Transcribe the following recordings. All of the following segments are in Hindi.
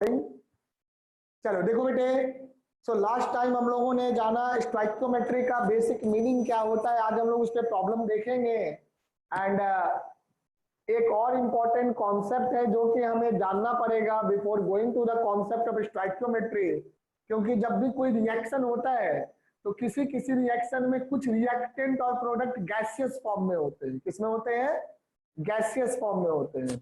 चलो देखो बेटे, सो लास्ट टाइम हम लोगों ने जाना स्टोइकियोमेट्री का बेसिक मीनिंग क्या होता है, आज हम लोग उस पर प्रॉब्लम देखेंगे। एंड एक और इम्पोर्टेंट कॉन्सेप्ट है जो कि हमें जानना पड़ेगा before going to the concept of stoichiometry, क्योंकि जब भी कोई रिएक्शन होता है तो किसी किसी रिएक्शन में कुछ रिएक्टेंट और प्रोडक्ट गैसियस फॉर्म में होते हैं। किसमें होते हैं? गैसियस फॉर्म में होते हैं।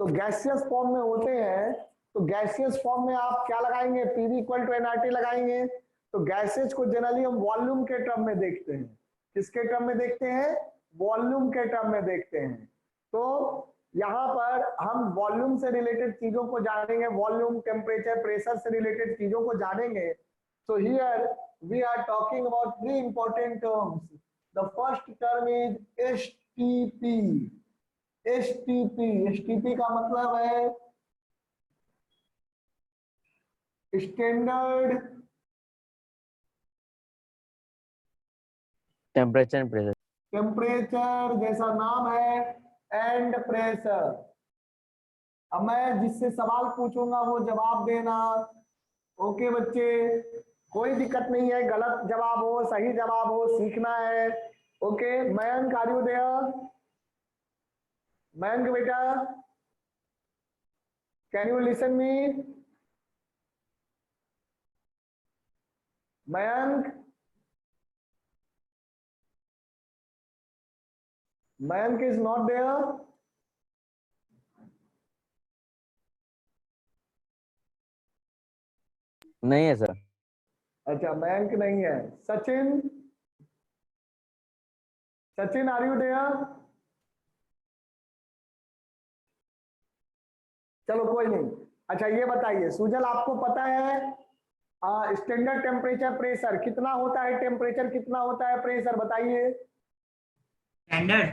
तो गैसियस फॉर्म में होते हैं, तो गैसियस फॉर्म में आप क्या लगाएंगे? पीवी इक्वल टू एनआरटी लगाएंगे। तो गैसेज को जनरली हम वॉल्यूम के टर्म में देखते हैं। किसके टर्म में देखते हैं? वॉल्यूम के टर्म में देखते हैं। तो यहाँ पर हम वॉल्यूम से रिलेटेड चीजों को जानेंगे, वॉल्यूम, टेम्परेचर, प्रेशर से रिलेटेड चीजों को जानेंगे। So here we are talking about three important terms. The first term is STP. STP. STP का मतलब है standard temperature and pressure. Temperature जैसा नाम है एंड प्रेशर। अब मैं जिससे सवाल पूछूंगा वो जवाब देना। ओके बच्चे, कोई दिक्कत नहीं है, गलत जवाब हो सही जवाब हो, सीखना है। Okay Mayank, are you there? Mayank बेटा, can you listen me? Mayank, Mayank is not there. नहीं है सर। अच्छा मयंक नहीं है। Sachin, Sachin are you there? चलो कोई नहीं। अच्छा ये बताइए सुजल, आपको पता है स्टैंडर्ड टेम्परेचर प्रेशर कितना होता है? टेम्परेचर कितना होता है? प्रेशर बताइए। स्टैंडर्ड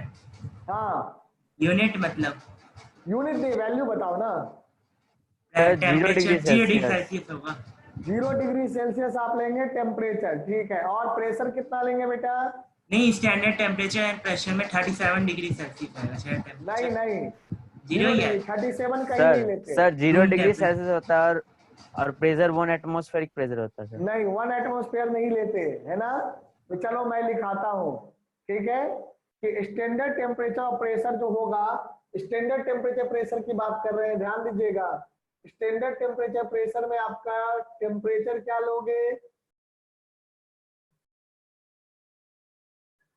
हाँ यूनिट मतलब यूनिट नहीं, वैल्यू बताओ ना। 0 डिग्री सेल्सियस होगा। 0 डिग्री सेल्सियस आप लेंगे टेम्परेचर, ठीक है। और प्रेशर कितना लेंगे बेटा? नहीं, स्टैंडर्ड टेम्परेचर एंड प्रेशर में 37 डिग्री सेल्सियस आएगा शायद नहीं टेम्परेचर। नहीं, 0 ही है 37 कहीं नहीं सर। लेते। Sir 0 room degree temperature. Celsius होता है और प्रेशर 1 एटमॉस्फेरिक प्रेशर होता है सर। नहीं 1 एटमोस्फेयर नहीं लेते है ना। तो चलो मैं लिखाता हूँ, ठीक है, कि स्टैंडर्ड टेम्परेचर और प्रेशर जो होगा, स्टैंडर्ड टेम्परेचर प्रेशर की बात कर रहे हैं, ध्यान दीजिएगा। स्टैंडर्ड टेम्परेचर प्रेशर में आपका टेम्परेचर क्या लोगे?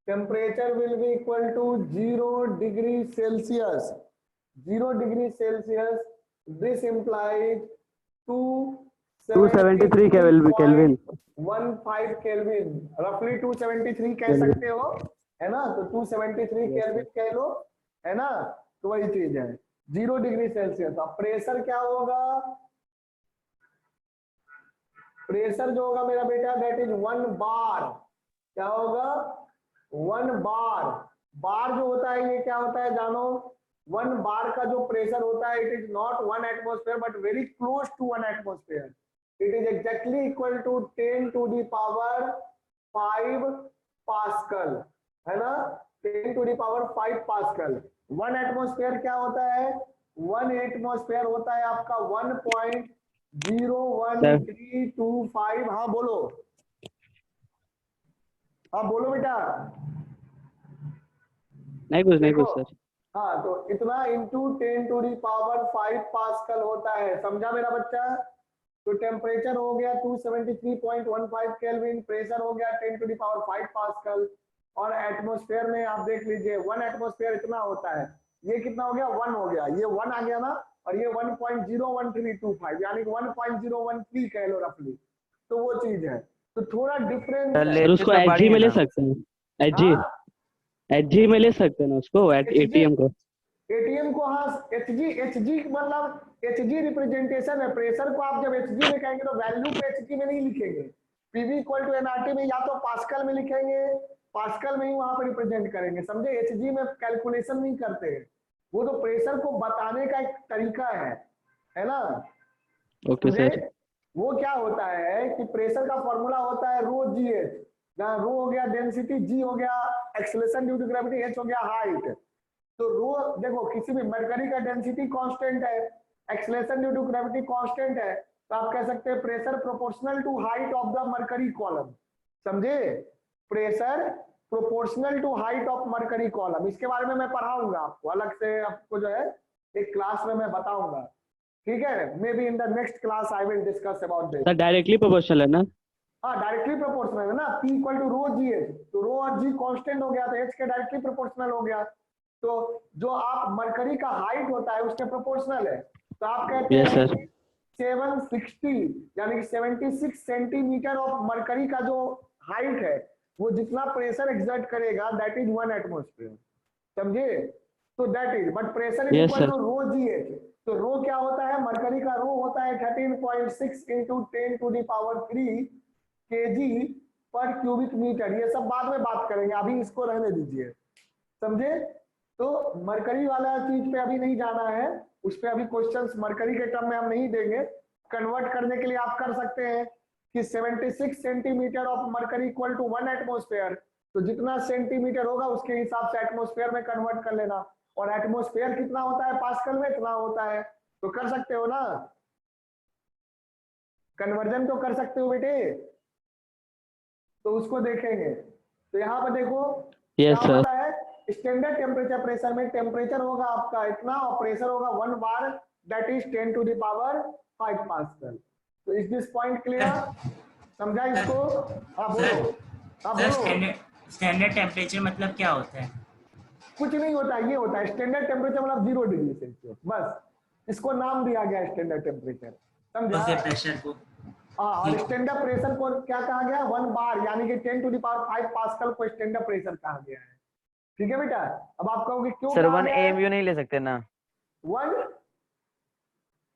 Temperature will be equal to 0 degree Celsius. 0 degree Celsius, this implies 273 kelvin, 15 kelvin, रफली 273 कह सकते हो, है ना। तो 273 केल्विन कह लो, है ना। तो वही चीज है 0 डिग्री सेल्सियस। अब प्रेशर क्या होगा? प्रेशर जो होगा मेरा बेटा, दैट इज 1 बार। क्या होगा? 1 बार। बार जो होता है ये क्या होता है जानो? 1 बार का जो प्रेशर होता है, it is not 1 atmosphere but very close to 1 atmosphere. It is exactly equal to 10 to the power 5 pascal, है ना। 10 to the power 5 pascal. 1 atmosphere क्या होता है? 1 एटमोस्फेयर होता है आपका 1.01325। हाँ बोलो, हाँ बोलो बेटा। नहीं कुछ सर। हाँ तो इतना into 10 to the power 5 pascal होता है, समझा मेरा बच्चा। तो टेम्परेचर हो गया 273.15 केल्विन, प्रेशर हो गया 10 टू द पावर 5 पास्कल, और एटमॉस्फेयर में आप देख लीजिए 1 एटमॉस्फेयर इतना होता है। ये कितना हो गया? 1 हो गया, ये 1 आ गया ना, और ये 1.01325 यानी कि 1.013 कह लो रफली। तो वो चीज है, तो थोड़ा डिफरेंस है। सर उसको एचजी में ले सकते हैं, एचजी में ले सकते हैं ना उसको, एटीएम को। एटीएम को हाँ, एचजी मतलब एचजी रिप्रेजेंटेशन है। प्रेशर को आप जब एचजी में कहेंगे तो वैल्यू को एचजी में नहीं लिखेंगे, पीवी इक्वल टू एनआरटी में या तो पास्कल में लिखेंगे, पास्कल में ही वहां पर रिप्रेजेंट करेंगे, समझे। एचजी में कैलकुलेशन नहीं करते हैं, वो तो प्रेशर को बताने का एक तरीका है ना। Okay sir. वो क्या होता है कि प्रेशर का फॉर्मूला होता है रो जी एच, जहां रो हो गया डेंसिटी, जी हो गया acceleration due to gravity, h हो गया हाइट। तो रो देखो, किसी भी मरकरी का डेंसिटी कांस्टेंट है, acceleration due to gravity constant है, तो आप कह सकते हैं pressure proportional to height of the mercury column. समझे? Pressure proportional to height of mercury column, इसके बारे में मैं पढ़ाऊंगा आपको अलग से, आपको जो है एक क्लास में मैं बताऊंगा, ठीक है? May be in the next class I will discuss about this. Sir directly proportional है ना? हाँ, डायरेक्टली प्रोपोर्शनल है ना, P equal to rho g h, तो रो और जी कांस्टेंट हो गया तो H के डायरेक्टली प्रोपोर्शनल हो गया, तो जो आप मरकरी का हाइट होता है उसके प्रोपोर्शनल है। तो आप कहते यस हैं सर। 760 यानी कि 76 सेंटीमीटर ऑफ मरकरी का जो हाइट है वो जितना प्रेशर एक्सर्ट करेगा दैट इज 1 एटमॉस्फेयर। समझे? तो that is, but pressure is Yes, equal sir. To rho g h. तो रो क्या होता है? मरकरी का रो होता है 13.6 इंटू 10⁻³ केजी पर क्यूबिक मीटर। ये सब बाद में बात करेंगे, अभी इसको रहने दीजिए। समझे? तो मरकरी वाला चीज पे अभी नहीं जाना है, उस पे अभी क्वेश्चंस मरकरी के टर्म में हम नहीं देंगे। कन्वर्ट करने के लिए आप कर सकते हैं कि 76 centimetre of mercury equal to 1 atmosphere, तो जितना सेंटीमीटर होगा उसके हिसाब से एटमॉस्फेयर में कन्वर्ट कर लेना, और एटमॉस्फेयर कितना होता है पास्कल में, इतना होता है, तो कर सकते हो ना, कन्वर्जन तो कर सकते हो बेटे, तो उसको देखेंगे। तो यहाँ पर देखो यस क्या सर। होता है, स्टैंडर्ड टेम्परेचर प्रेशर में टेम्परेचर होगा आपका इतना और प्रेशर होगा 1 बार, दैट इज 10⁵ पास्कल। तो इज दिस पॉइंट क्लियर? समझा इसको? हाँ बोलो, हाँ सर बोलो। स्टैंडर्ड टेम्परेचर मतलब क्या होता है? कुछ नहीं होता, ये होता है स्टैंडर्ड टेम्परेचर मतलब 0 डिग्री सेल्सियस, बस इसको नाम दिया गया स्टैंडर्ड टेम्परेचर। समझा? उसे प्रेशर को हाँ, और स्टैंडर्ड प्रेशर को क्या कहा गया? 1 बार यानी कि 10⁵ पास्कल को स्टैंडर्ड प्रेशर कहा गया है। ठीक है बेटा? अब आप कहोगे क्यों सर कहा 1 गया है? AMU नहीं ले सकते ना? 1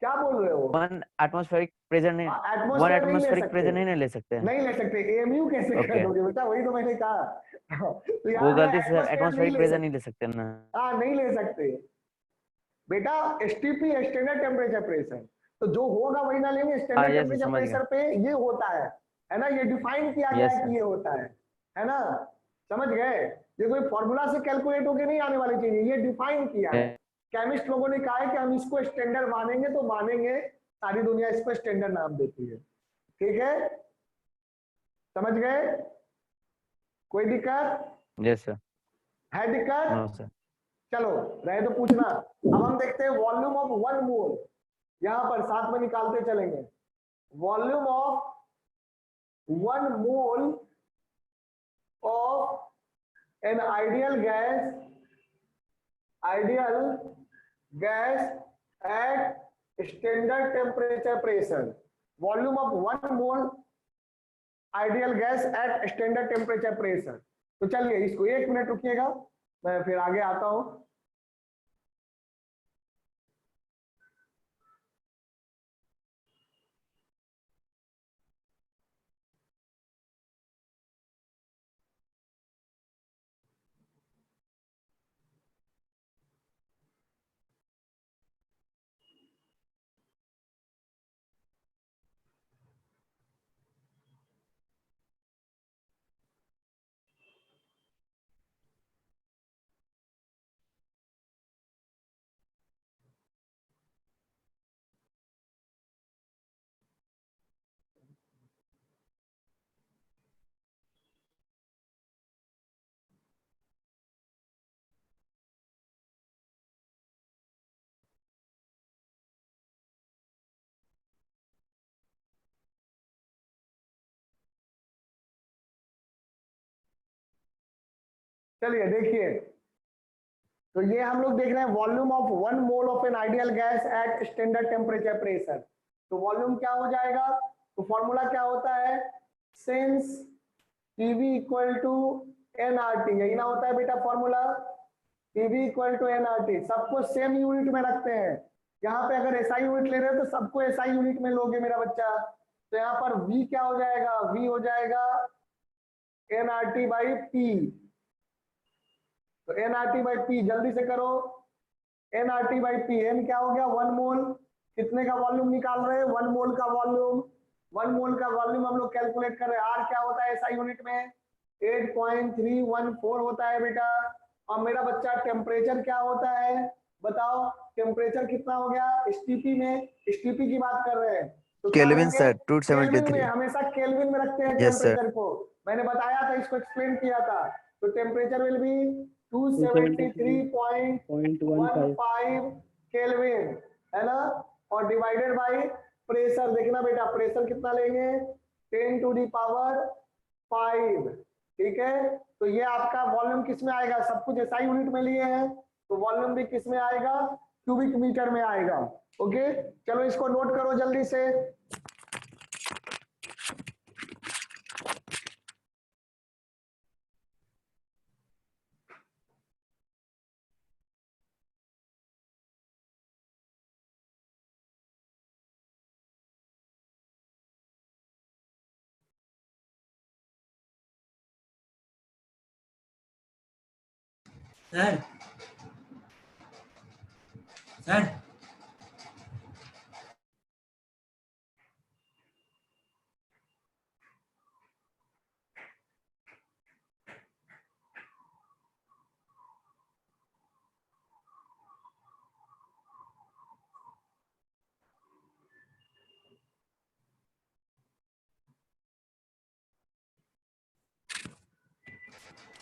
क्या बोल रहे हो? 1 एटमॉस्फेरिक प्रेशर नहीं, 1 एटमॉस्फेयर नहीं ले एटमॉस्फेरिक सकते, प्रेशर नहीं ले सकते? नहीं ले सकते। एएमयू कैसे कर Okay. दोगे बेटा? वही तो मैंने कहा। तो वो यहाँ गलती से सर एटमॉस्फेयर नहीं एटमॉस्फेरिक ले प्रेशर सकते। नहीं ले सकते ना? हाँ, नहीं ले सकते बेटा, एसटीपी स्टैंडर्ड टेम्परेचर प्रेशर, तो जो होगा वही ना लेंगे। स्टैंडर्ड yes, टेम्परेचर समझ गया। प्रेशर पे ये होता है ना, ये डिफाइन किया गया Yes, है sir. कि ये होता है ना? समझ गए? ये कोई फॉर्मूला से कैलकुलेट होके नहीं आने वाली चीज है, ये डिफाइन किया है। केमिस्ट लोगों ने कहा है कि हम इसको स्टैंडर्ड मानेंगे तो मानेंगे, सारी दुनिया इसको स्टैंडर्ड नाम देती है। ठीक है? समझ गए? कोई दिक्कत Yes, sir. है? दिक्कत? No, sir. चलो रहे तो पूछना। अब हम देखते हैं वॉल्यूम ऑफ 1 मोल, यहां पर साथ में निकालते चलेंगे। Volume of 1 mole of an ideal gas at standard temperature pressure. Volume of 1 mole ideal gas at standard temperature pressure. तो चलिए इसको 1 मिनट रुकिएगा, मैं फिर आगे आता हूं। चलिए देखिए, तो ये हम लोग देख रहे हैं volume of 1 mole of an ideal gas at standard temperature pressure. तो वॉल्यूम क्या हो जाएगा? तो फॉर्मूला क्या होता है? Since PV equal to NRT, यही ना होता है बेटा formula? PV equal to NRT, सबको सेम यूनिट में रखते हैं। यहाँ पे अगर एसआई यूनिट ले रहे हो तो सबको एसआई यूनिट में लोगे मेरा बच्चा। तो यहाँ पर वी क्या हो जाएगा? वी हो जाएगा एनआरटी बाई पी। तो एनआरटी बाई पी जल्दी से करो, एनआरटी बाई पी। एन क्या हो गया? 1 मोल। कितने का वॉल्यूम निकाल रहे हैं? 1 मोल का वॉल्यूम। 1 मोल का वॉल्यूम हम लोग कैलकुलेट कर रहे हैं। आर क्या होता है एसआई यूनिट में? 8.314 होता है बेटा। और मेरा बच्चा टेम्परेचर क्या होता है? बताओ टेम्परेचर कितना हो गया एसटीपी में, एसटीपी की बात कर रहे हैं तो क्या केल्विन लेंगे? सर केल्विन में, 273। हमेशा केल्विन में रखते हैं Yes, sir. टेम्परेचर को, मैंने बताया था, इसको एक्सप्लेन किया था। तो टेम्परेचर विल बी 273.15 273.15 केल्विन, है ना, और डिवाइडेड बाय प्रेशर। देखना बेटा प्रेशर कितना लेंगे, 10 टू दी पावर 5, ठीक है। तो ये आपका वॉल्यूम किस में आएगा, सब कुछ ऐसा यूनिट में लिए हैं तो वॉल्यूम भी किस में आएगा, क्यूबिक मीटर में आएगा। ओके चलो इसको नोट करो जल्दी से। सर सर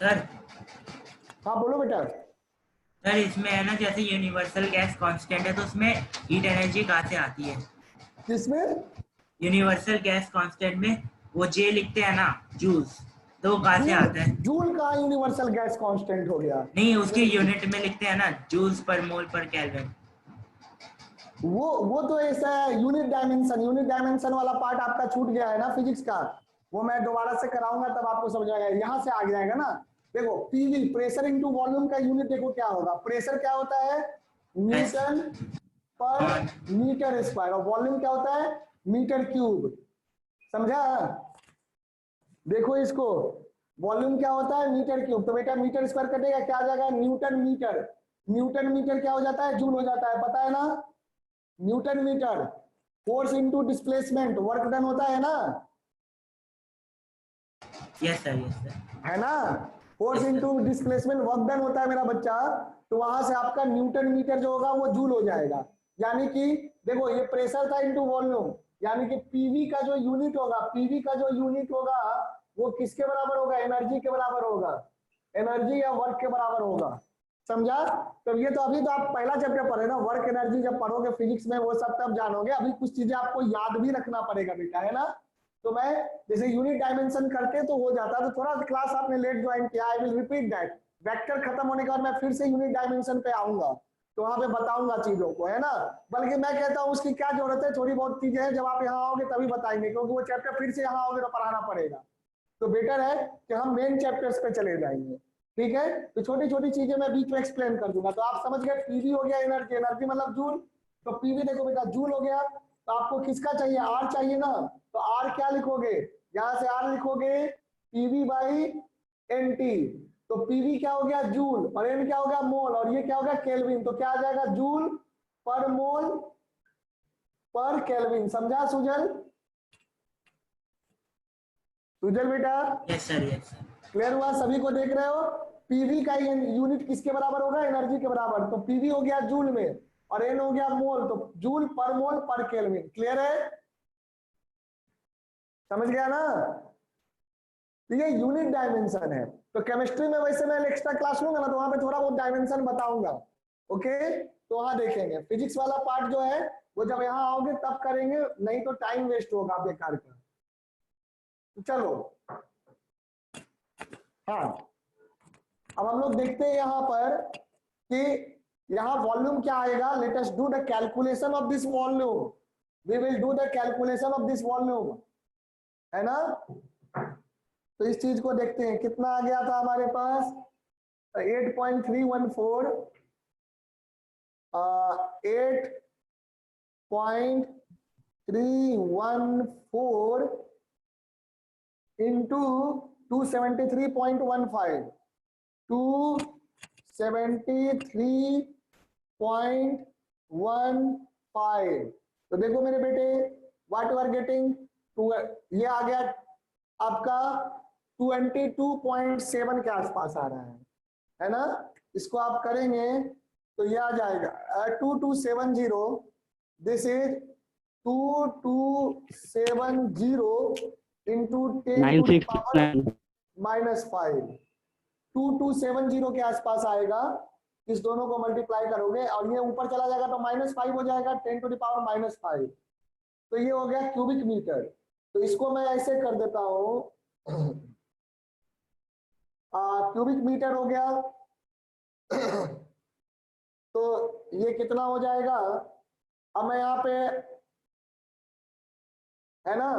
सर हाँ बोलो बेटा। सर इसमें है ना, जैसे यूनिवर्सल गैस कांस्टेंट है तो उसमें हीट एनर्जी कहाँ से आती है? किसमें? यूनिवर्सल गैस कांस्टेंट में वो जे लिखते हैं ना, जूल्स, तो वो कहाँ से आता है? जूल का यूनिवर्सल गैस कांस्टेंट हो गया? नहीं, उसके यूनिट में लिखते हैं ना, जूल्स पर मोल पर केल्विन। वो तो ऐसा है यूनिट डायमेंशन, यूनिट डायमेंशन वाला पार्ट आपका छूट गया है ना फिजिक्स का, वो मैं दोबारा से कराऊंगा तब आपको समझ आएगा, यहाँ से आ जाएगा ना। देखो पीवी प्रेशर इनटू वॉल्यूम का यूनिट देखो क्या होगा, प्रेशर क्या होता है न्यूटन पर मीटर स्क्वायर, और वॉल्यूम क्या होता है मीटर क्यूब, समझा? देखो इसको, वॉल्यूम क्या होता है मीटर क्यूब, तो बेटा मीटर स्क्वायर कटेगा क्या आ जाएगा न्यूटन मीटर, न्यूटन मीटर क्या हो जाता है जूल हो जाता है, पता है ना, newton metre. Force into displacement work done होता है ना, यस सर, है ना, force into displacement work done होता है मेरा बच्चा, तो वहां से आपका न्यूटन मीटर जो होगा वो जूल हो जाएगा। यानी कि देखो ये प्रेशर था इनटू वॉल्यूम, यानी कि पीवी का जो यूनिट होगा, पीवी का जो यूनिट होगा वो किसके बराबर होगा, एनर्जी के बराबर होगा, एनर्जी या वर्क के बराबर होगा, समझा? तो ये तो अभी तो आप पहला चैप्टर पढ़े ना, वर्क एनर्जी जब पढ़ोगे फिजिक्स में वो सब तब जानोगे, अभी कुछ चीजें आपको याद भी रखना पड़ेगा बेटा, है ना। तो मैं जैसे यूनिट डायमेंशन करते तो हो जाता, तो थोड़ा क्लास आपने लेट ज्वाइन किया, I will repeat that, vector खत्म होने के बाद मैं फिर से यूनिट डायमेंशन पे आऊंगा तो वहां पे बताऊंगा चीजों को, है ना। बल्कि मैं कहता हूँ उसकी क्या जरूरत है, थोड़ी बहुत चीजें हैं जब आप यहाँ आओगे तभी बताएंगे, क्योंकि वो चैप्टर फिर से यहाँ आओगे तो पढ़ाना पड़ेगा, तो बेटर है कि हम मेन चैप्टर्स पे चले जाएंगे, ठीक है। तो छोटी छोटी चीजें मैं बीच में एक्सप्लेन कर दूंगा, तो आप समझ गए पीवी हो गया एनर्जी, एनर्जी मतलब जूल, तो पीवी देखो बेटा जूल हो गया, तो आपको किसका चाहिए आर चाहिए ना, तो आर क्या लिखोगे, यहां से आर लिखोगे पीवी बाई एन टी, तो पीवी क्या हो गया जूल और एन क्या हो गया मोल, और ये क्या हो गया केल्विन, तो क्या आ जाएगा जूल पर मोल पर केल्विन, समझा सुजल? सुजल बेटा yes sir, yes sir. Clear हुआ, सभी को देख रहे हो? पीवी का यूनिट किसके बराबर होगा, एनर्जी के बराबर, तो पीवी हो गया जूल में और एन हो गया मोल, तो जूल पर मोल पर केल्विन, क्लियर है, समझ गया ना। तो ये यूनिट डायमेंशन है, तो केमिस्ट्री में वैसे मैं एक्स्ट्रा क्लास लूंगा ना तो वहां पे थोड़ा बहुत डायमेंशन बताऊंगा, ओके। तो वहां देखेंगे फिजिक्स वाला पार्ट जो है वो जब यहाँ आओगे तब करेंगे, नहीं तो टाइम वेस्ट होगा बेकार का। तो चलो हाँ, अब हम लोग देखते हैं यहाँ पर कि यहाँ वॉल्यूम क्या आएगा, let us do the calculation of this volume, we will do the calculation of this volume, है ना। तो इस चीज को देखते हैं, कितना आ गया था हमारे पास 8.314 8.314 इंटू 273.15 273.15, तो देखो मेरे बेटे व्हाट यू आर गेटिंग, ये आ गया आपका 22.7 के आसपास आ रहा है ना। इसको आप करेंगे तो ये आ जाएगा 2270, this is 2270 into 10 to the power 969 -5, 2270 के आसपास आएगा। इस दोनों को मल्टीप्लाई करोगे और ये ऊपर चला जाएगा तो -5 हो जाएगा, 10 टू द पावर -5। तो ये हो गया क्यूबिक मीटर। तो इसको मैं ऐसे कर देता हूं, क्यूबिक मीटर हो गया। तो ये कितना हो जाएगा, अब मैं यहाँ पे, है ना,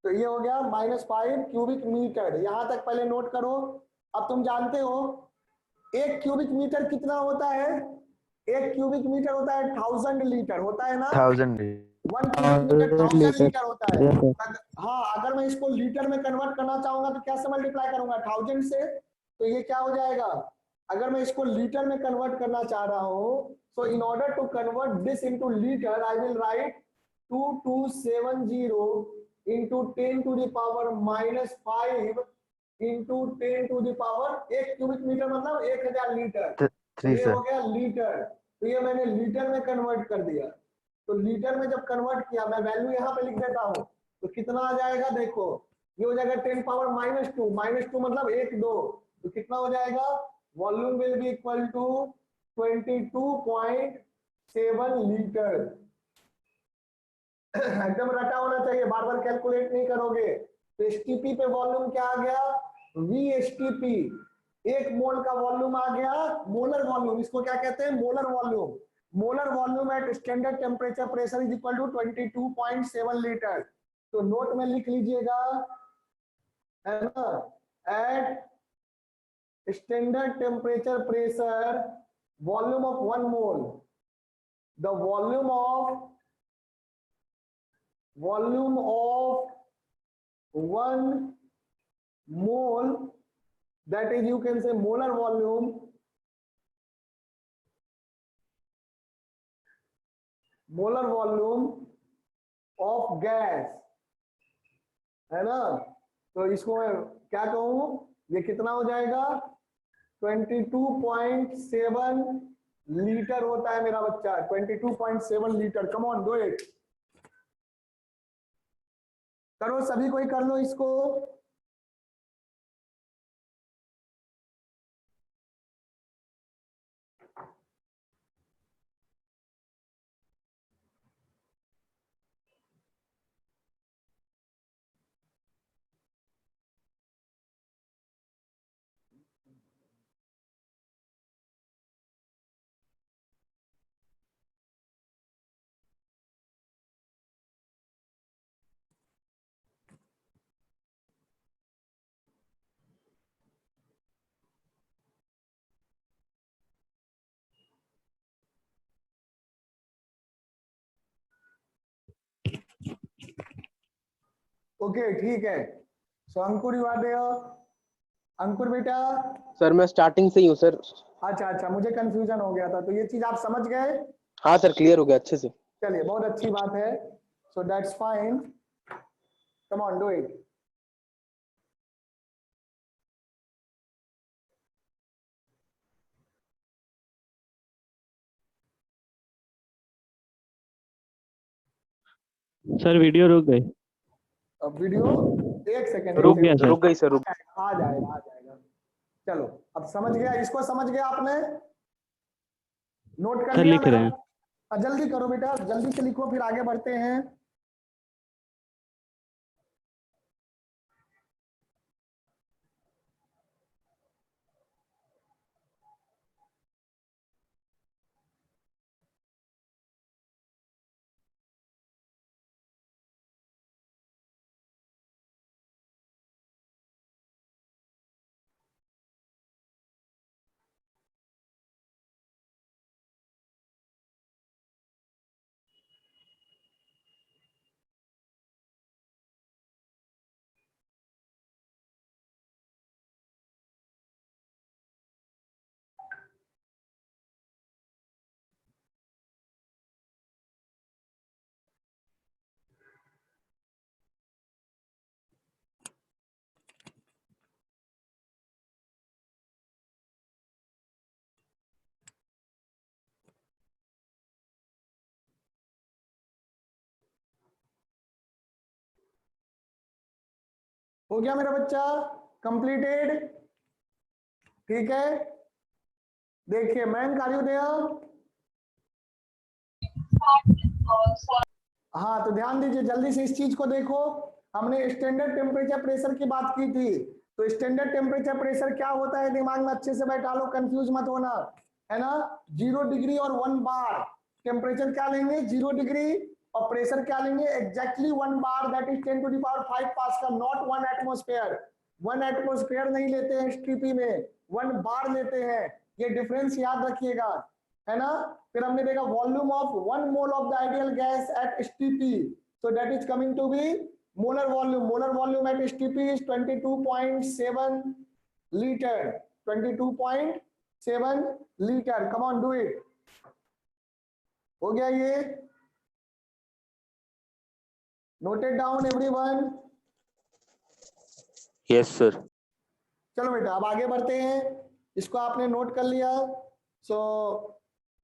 तो ये हो गया -5 क्यूबिक मीटर। यहां तक पहले नोट करो। अब तुम जानते हो एक क्यूबिक मीटर कितना होता है, एक क्यूबिक मीटर होता है 1000 लीटर, होता है ना, 1000 1 क्यूबिक मीटर 1000 लीटर। लीटर होता है। Yes, sir. हाँ, अगर मैं इसको लीटर में कन्वर्ट करना चाहूंगा तो क्या से मल्टीप्लाई करूंगा, 1000 से। तो ये क्या हो जाएगा, अगर मैं इसको लीटर में कन्वर्ट करना चाह रहा हूं, so in order to convert this into litre I will write 2270 into 10 to the power -5 into 10 to the power, एक क्यूबिक मीटर मतलब 1000 लीटर। तो 3 ये sir. हो गया लीटर। तो ये मैंने लीटर में कन्वर्ट कर दिया। तो लीटर में जब कन्वर्ट किया, मैं वैल्यू यहाँ पे लिख देता हूँ, तो कितना आ जाएगा देखो, ये हो जाएगा 10 पावर -2, -2 मतलब 1 2, तो कितना हो जाएगा, volume will be equal to 22.7 litre. एकदम रटा होना चाहिए, बार बार कैलकुलेट नहीं करोगे। तो एसटीपी पे वॉल्यूम क्या आ गया, वीएसटीपी, एक मोल का वॉल्यूम आ गया, मोलर वॉल्यूम, इसको क्या कहते हैं, molar volume. Molar volume at standard temperature pressure is equal to 22.7 litre. तो नोट में लिख लीजिएगा, है ना, at standard temperature pressure volume of 1 mole, the volume of 1 mole, that is you can say molar volume, of gas, है ना। तो इसको मैं क्या कहूं, ये कितना हो जाएगा, 22.7 लीटर होता है मेरा बच्चा, 22.7 litre. Come on do it, करो सभी कोई कर लो इसको। ओके ठीक है। सो अंकुर यू आर देयर, अंकुर बेटा। सर मैं स्टार्टिंग से ही हूँ सर। अच्छा अच्छा, मुझे कंफ्यूजन हो गया था। तो ये चीज आप समझ गए, हाँ सर, क्लियर हो गया अच्छे से। चलिए बहुत अच्छी बात है। So that's fine, come on do it. Sir video रुक गई। अब वीडियो, एक सेकेंड, रुक गया सर। रुक गई सर, रुक। आ जाएगा आ जाएगा। चलो अब समझ गया, इसको समझ गया आपने, नोट कर सर लिया लिख रहे हैं। जल्दी करो बेटा, जल्दी से लिखो, फिर आगे बढ़ते हैं। हो गया मेरा बच्चा, कंप्लीटेड, ठीक है। देखिए मैन आर यू देयर? हाँ तो ध्यान दीजिए, जल्दी से इस चीज को देखो। हमने स्टैंडर्ड टेम्परेचर प्रेशर की बात की थी, तो स्टैंडर्ड टेम्परेचर प्रेशर क्या होता है दिमाग में अच्छे से बैठा लो, कंफ्यूज मत होना, है ना। 0 डिग्री और 1 बार टेम्परेचर क्या लेंगे, 0 डिग्री, और प्रेशर क्या लेंगे, exactly 1 bar, that is 10 to the power 5 pascal, not 1 atmosphere. 1 atmosphere नहीं लेते हैं एसटीपी में, 1 बार लेते हैं, ये डिफरेंस याद रखिएगा, है ना। फिर हमने देखा volume of 1 mole of the ideal gas eight STP, so that is coming to be molar volume at STP is 22.7 liter, 22.7 liter, come on do it। हो गया ये, noted down everyone। Yes sir. चलो बेटा अब आगे बढ़ते हैं, इसको आपने नोट कर लिया। सो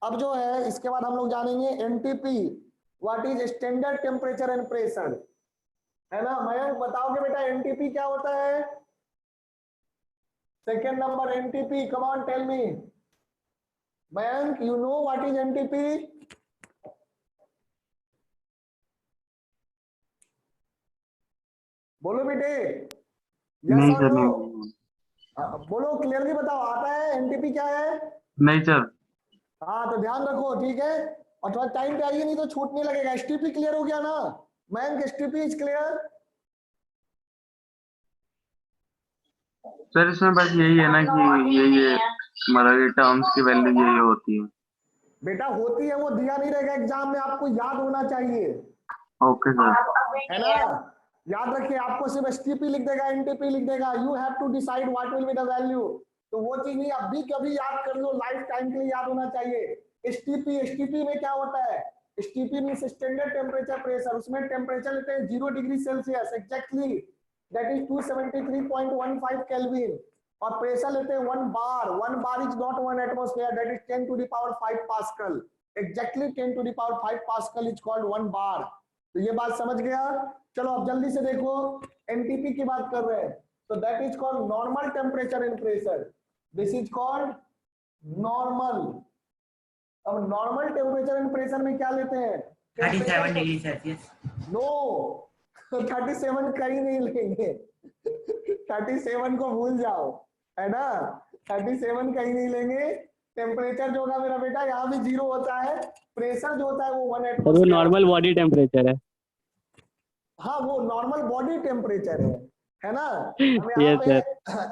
अब जो है इसके बाद हम लोग जानेंगे NTP, what is standard temperature and pressure, है ना। मयंक बताओगे बेटा एनटीपी क्या होता है? Second number NTP, come on tell me Mayank, you know what is NTP? बोलो बेटे, नहीं यस और सर, नो, नहीं। बोलो क्लियरली बताओ, आता है एनटीपी क्या है? नहीं सर। हाँ तो ध्यान रखो, ठीक है, और थोड़ा टाइम पे आइए नहीं तो छूटने लगेगा। एसटीपी क्लियर हो गया ना Mayank? STP is clear? Sir इसमें बस यही है ना कि ये मतलब ये टर्म्स की वैल्यू ये होती है। बेटा होती है, वो दिया नहीं रहेगा एग्जाम में, आपको याद होना चाहिए, ओके सर। है ना। याद रखिए, आपको सिर्फ एसटीपी लिख देगा, एनटीपी लिख देगा, you have to decide what will be the value. तो वो चीज नहीं, अभी कभी याद कर लो, लाइफ टाइम के लिए याद होना चाहिए। एसटीपी, एसटीपी में क्या होता है? STP means standard temperature pressure, उसमें टेम्परेचर लेते हैं 0 degree Celsius exactly, that is 273.15 kelvin, और प्रेशर लेते हैं 1 bar, 1 bar is not 1 atmosphere, that is 10 to the power 5 pascal, exactly 10 to the power 5 pascal is called 1 bar. तो ये बात समझ गया। चलो अब जल्दी से देखो, एनटीपी की बात कर रहे हैं, तो that is called normal temperature and pressure, this is called normal. अब नॉर्मल टेम्परेचर एंड प्रेशर में क्या लेते हैं? 37 डिग्री सेल्सियस। नो 37 कहीं नहीं लेंगे 37 को भूल जाओ, है ना, 37 कहीं नहीं लेंगे। टेम्परेचर जो होगा मेरा बेटा यहाँ भी 0 होता है, प्रेशर जो होता है वो 1 वो एटमॉस्फेयर, नॉर्मल बॉडी टेम्परेचर है। हाँ वो नॉर्मल बॉडी टेम्परेचर है ना। हम यहाँ यस पे सर।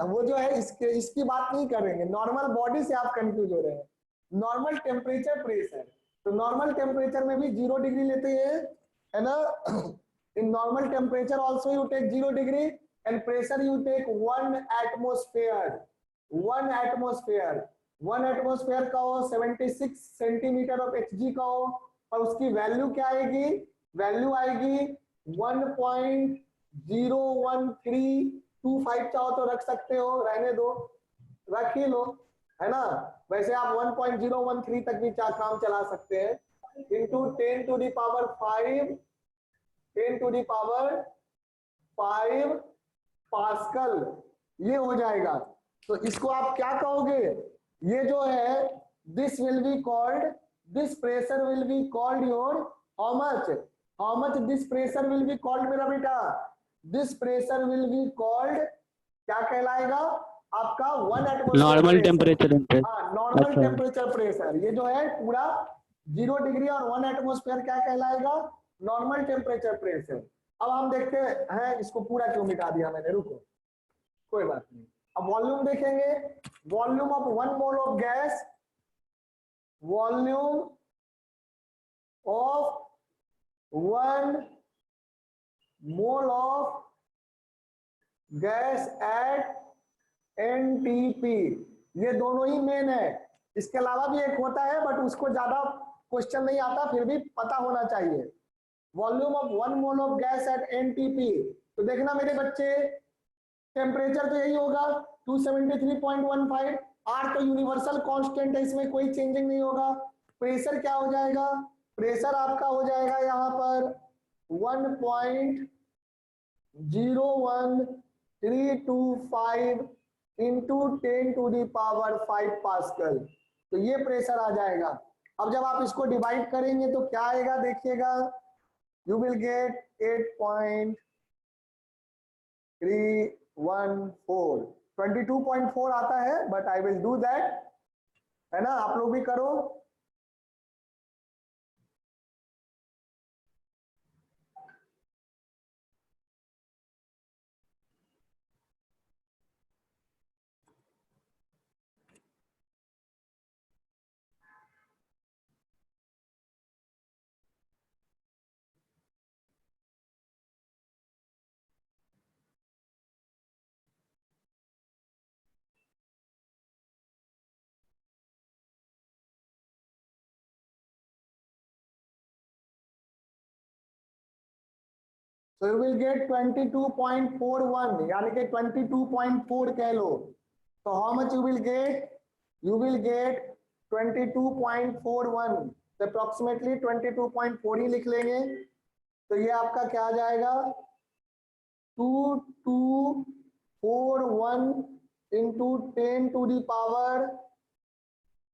वो जो है इसकी बात नहीं करेंगे, नॉर्मल बॉडी से आप कंफ्यूज हो रहे हैं। नॉर्मल टेम्परेचर प्रेशर, तो नॉर्मल टेम्परेचर में भी 0 डिग्री लेते हैं, है ना। In normal temperature also you take 0 degree and pressure you take 1 atmosphere, 1 atmosphere, 1 atmosphere का हो 76 सेंटीमीटर ऑफ एचजी का हो, और उसकी वैल्यू क्या आएगी? वैल्यू आएगी 1.01325, चाहो तो रख सकते हो, रहने दो, रख ही लो, है ना। वैसे आप 1.013 तक भी काम चला सकते हैं, into 10 to the power 5, 10 to the power 5 pascal, ये हो जाएगा। तो इसको आप क्या कहोगे? ये जो है this will be called, this pressure will be called your how much this pressure will be called मेरा बेटा? This pressure will be called क्या कहलाएगा आपका? 1 एटमॉस्फेयर नॉर्मल टेम्परेचर। हाँ नॉर्मल अच्छा। टेम्परेचर प्रेशर, ये जो है पूरा 0 डिग्री और 1 एटमॉस्फेयर क्या कहलाएगा? Normal temperature pressure. अब हम देखते हैं इसको पूरा क्यों मिटा दिया मैंने, रुको कोई बात नहीं। अब वॉल्यूम देखेंगे, volume of 1 mole of gas, volume of 1 mole of gas at NTP, ये दोनों ही मेन है। इसके अलावा भी एक होता है बट उसको ज्यादा क्वेश्चन नहीं आता, फिर भी पता होना चाहिए। Volume of 1 mole of gas at NTP, तो देखना मेरे बच्चे, टेम्परेचर तो यही होगा 273.15, आर तो यूनिवर्सल कांस्टेंट है, इसमें कोई चेंजिंग नहीं होगा। प्रेशर क्या हो जाएगा? प्रेशर आपका हो जाएगा यहाँ पर 1.01 325 इंटू 10⁵ पास्कल। तो ये प्रेशर आ जाएगा। अब जब आप इसको डिवाइड करेंगे तो क्या आएगा देखिएगा, यू विल गेट 8.314, 22.4 आता है, but I will do that, है ना। आप लोग भी करो। So you will get 22.41, यानी कि 22.4 कह लो। तो how much you will get? You will get 22.41, तो approximately 22.4 ही लिख लेंगे। तो ये आपका क्या आ जाएगा, 2241 इंटू 10⁻⁻5,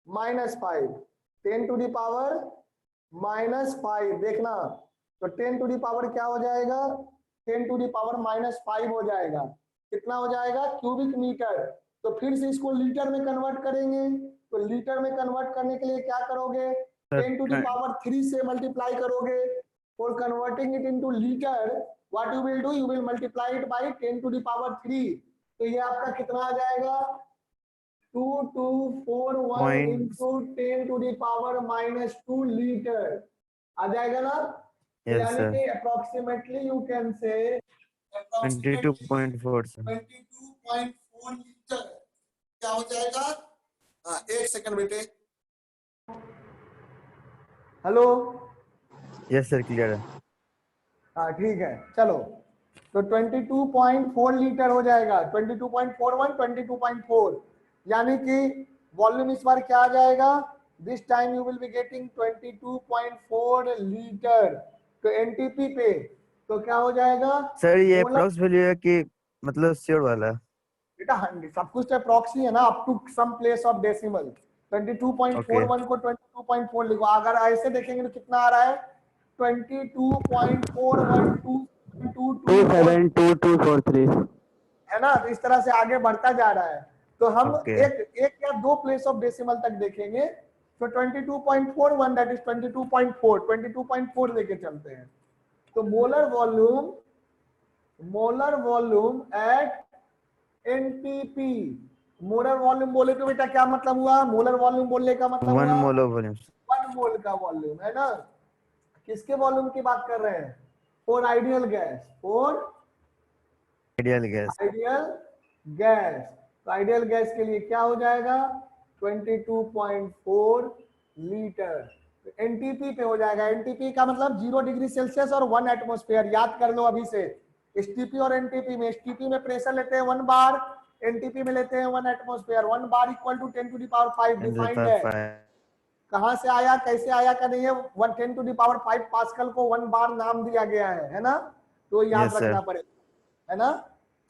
10⁻⁻5 देखना। तो 10⁻⁻ क्या हो जाएगा, 10⁻⁻5 हो जाएगा। कितना हो जाएगा, क्यूबिक मीटर। तो फिर से इसको लीटर में कन्वर्ट करेंगे। तो लीटर में कन्वर्ट करने के लिए क्या करोगे, 10⁻³ से मल्टीप्लाई करोगे। For converting it into litre, what you will do, you will multiply it by 10⁻³। तो ये आपका कितना आ जाएगा, 2241 इंटू 10⁻⁻2 लीटर आ जाएगा ना। Yes, यानी sir. कि approximately you can say 22.4 sir. 22.4 litre क्या हो जाएगा। हाँ, एक सेकंड बेटे। हेलो, Yes sir, clear है। हाँ ठीक है, चलो। तो 22.4 लीटर हो जाएगा, 22.41, 22.4, यानी कि वॉल्यूम इस बार क्या आ जाएगा, this time you will be getting 22.4 litre. तो एनटीपी पे तो क्या हो जाएगा सर ये मोलर, अप्रॉक्स वैल्यू है कि मतलब श्योर वाला? बेटा 100 सब कुछ तो अप्रॉक्सी है ना, up to some place of decimal. 22.41 को 22.4 लिखो। अगर ऐसे देखेंगे तो कितना आ रहा है, 22.4122224 272243 है ना। तो इस तरह से आगे बढ़ता जा रहा है। तो हम Okay. एक या दो प्लेस ऑफ डेसिमल तक देखेंगे। तो 22.41 दैट इज 22.4 लेके चलते हैं। तो molar volume at NTP. Molar volume बोले तो बेटा क्या मतलब हुआ, मोलर वॉल्यूम बोलने का मतलब 1 हुआ मोल ऑफ वॉल्यूम। 1 मोल का वॉल्यूम, है ना। किसके वॉल्यूम की बात कर रहे हैं, for ideal gas, for ideal gas. Ideal gas. तो आइडियल गैस के लिए क्या हो जाएगा, 22.4 लीटर। एनटीपी पे हो जाएगा। एनटीपी का मतलब 0 डिग्री सेल्सियस और 1 एटमॉस्फेयर। याद कर लो अभी से। एसटीपी और एनटीपी में, एसटीपी में प्रेशर लेते हैं 1 बार, एनटीपी में लेते हैं 1 atmosphere. 1 bar equal to 10⁵ defined है। कहां से आया, कैसे आया का नहीं है, 10⁵ पास्कल को 1 बार नाम दिया गया है ना। तो याद Yes, रखना sir. पड़ेगा, है ना।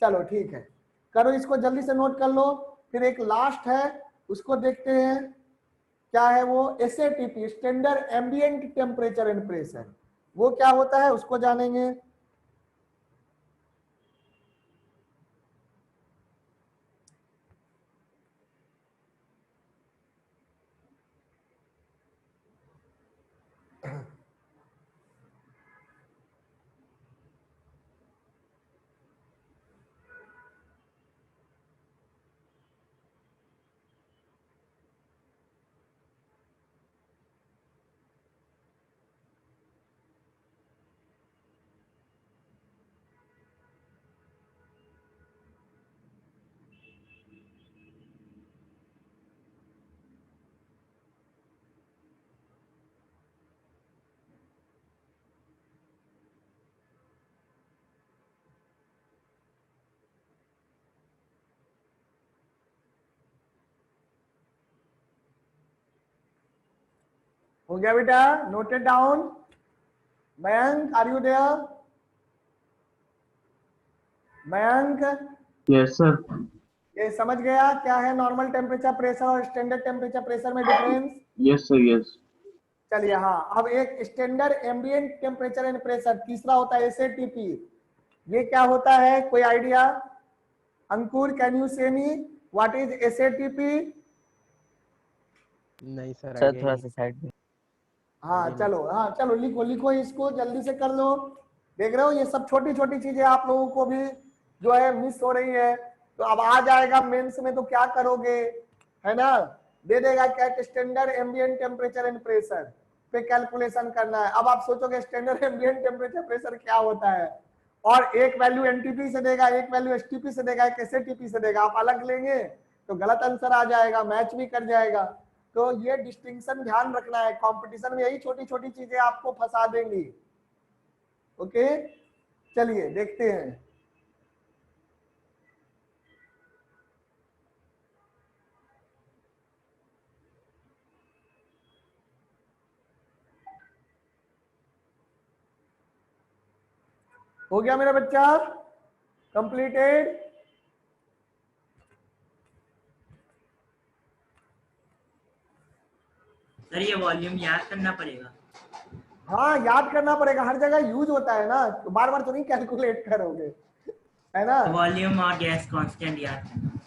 चलो ठीक है, करो इसको जल्दी से नोट कर लो। फिर एक लास्ट है, उसको देखते हैं क्या है वो, SATP, standard ambient temperature and pressure. वो क्या होता है उसको जानेंगे। हो गया बेटा, noted down. Mayank, are you there? Mayank, yes sir. ये समझ गया क्या है नॉर्मल टेम्परेचर प्रेशर और स्टैंडर्ड टेम्परेचर प्रेशर में डिफरेंस? Yes sir yes. चलिए हाँ, अब एक standard ambient temperature and pressure, तीसरा होता है एसएटीपी। ये क्या होता है, कोई आइडिया? अंकुर, कैन यू से मी व्हाट इज एसएटीपी? नहीं सर, सर आइडिया थोड़ा नहीं। सा साइड में। हाँ चलो, हाँ चलो लिखो लिखो इसको, जल्दी से कर लो। देख रहे हो ये सब छोटी छोटी चीजें आप लोगों को भी जो है मिस हो रही है। तो अब आ जाएगा मेंस में तो क्या करोगे, है ना? दे देगा क्या, standard ambient temperature and pressure पे कैलकुलेशन करना है। अब आप सोचोगे स्टैंडर्ड एम्बिएंट टेम्परेचर प्रेशर क्या होता है, और एक वैल्यू एनटीपी से देगा, एक वैल्यू एसटीपी से देगा, एक एसएटीपी से देगा। आप अलग लेंगे तो गलत आंसर आ जाएगा, मैच भी कर जाएगा। तो ये डिस्टिंक्शन ध्यान रखना है, कंपटीशन में यही छोटी छोटी चीजें आपको फंसा देंगी। ओके चलिए देखते हैं। हो गया मेरा बच्चा, कंप्लीटेड? सर ये वॉल्यूम याद करना पड़ेगा? हाँ याद करना पड़ेगा, हर जगह यूज होता है ना, तो बार बार तो नहीं कैलकुलेट करोगे, है ना? वॉल्यूम और गैस कांस्टेंट याद करना।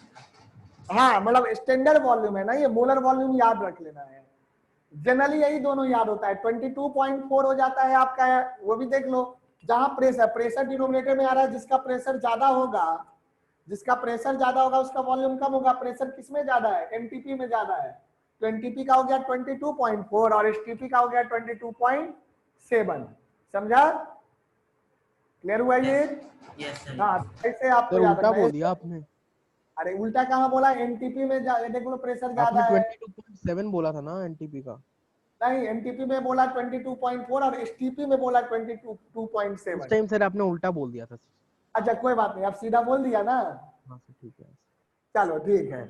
हाँ मतलब स्टैंडर्ड वॉल्यूम है ना, ये मोलर वॉल्यूम याद रख लेना है। जनरली यही दोनों याद होता है। 22.4 हो जाता है आपका, वो भी देख लो। जहां प्रेशर, प्रेशर डिनोमिनेटर में आ रहा है, जिसका प्रेशर ज्यादा होगा, जिसका प्रेशर ज्यादा होगा उसका वॉल्यूम कम होगा। प्रेशर किसमें ज्यादा है, एनटीपी में ज्यादा है। तो एनटीपी का हो गया 22.4 और एसटीपी का हो गया 22.7। समझा? क्लियर हुआ ये? Yes sir. हाँ ऐसे आपको सर याद उल्टा रखना बोल है। दिया आपने। अरे उल्टा कहाँ बोला, एनटीपी में देख लो प्रेशर ज्यादा आपने है। 22.7 बोला था ना एनटीपी का। नहीं, एनटीपी में बोला 22.4 और एसटीपी में बोला उस 22.7। टाइम सर आपने उल्टा बोल दिया था। अच्छा कोई बात नहीं, अब सीधा बोल दिया ना। हाँ सर ठीक है। चलो ठीक है,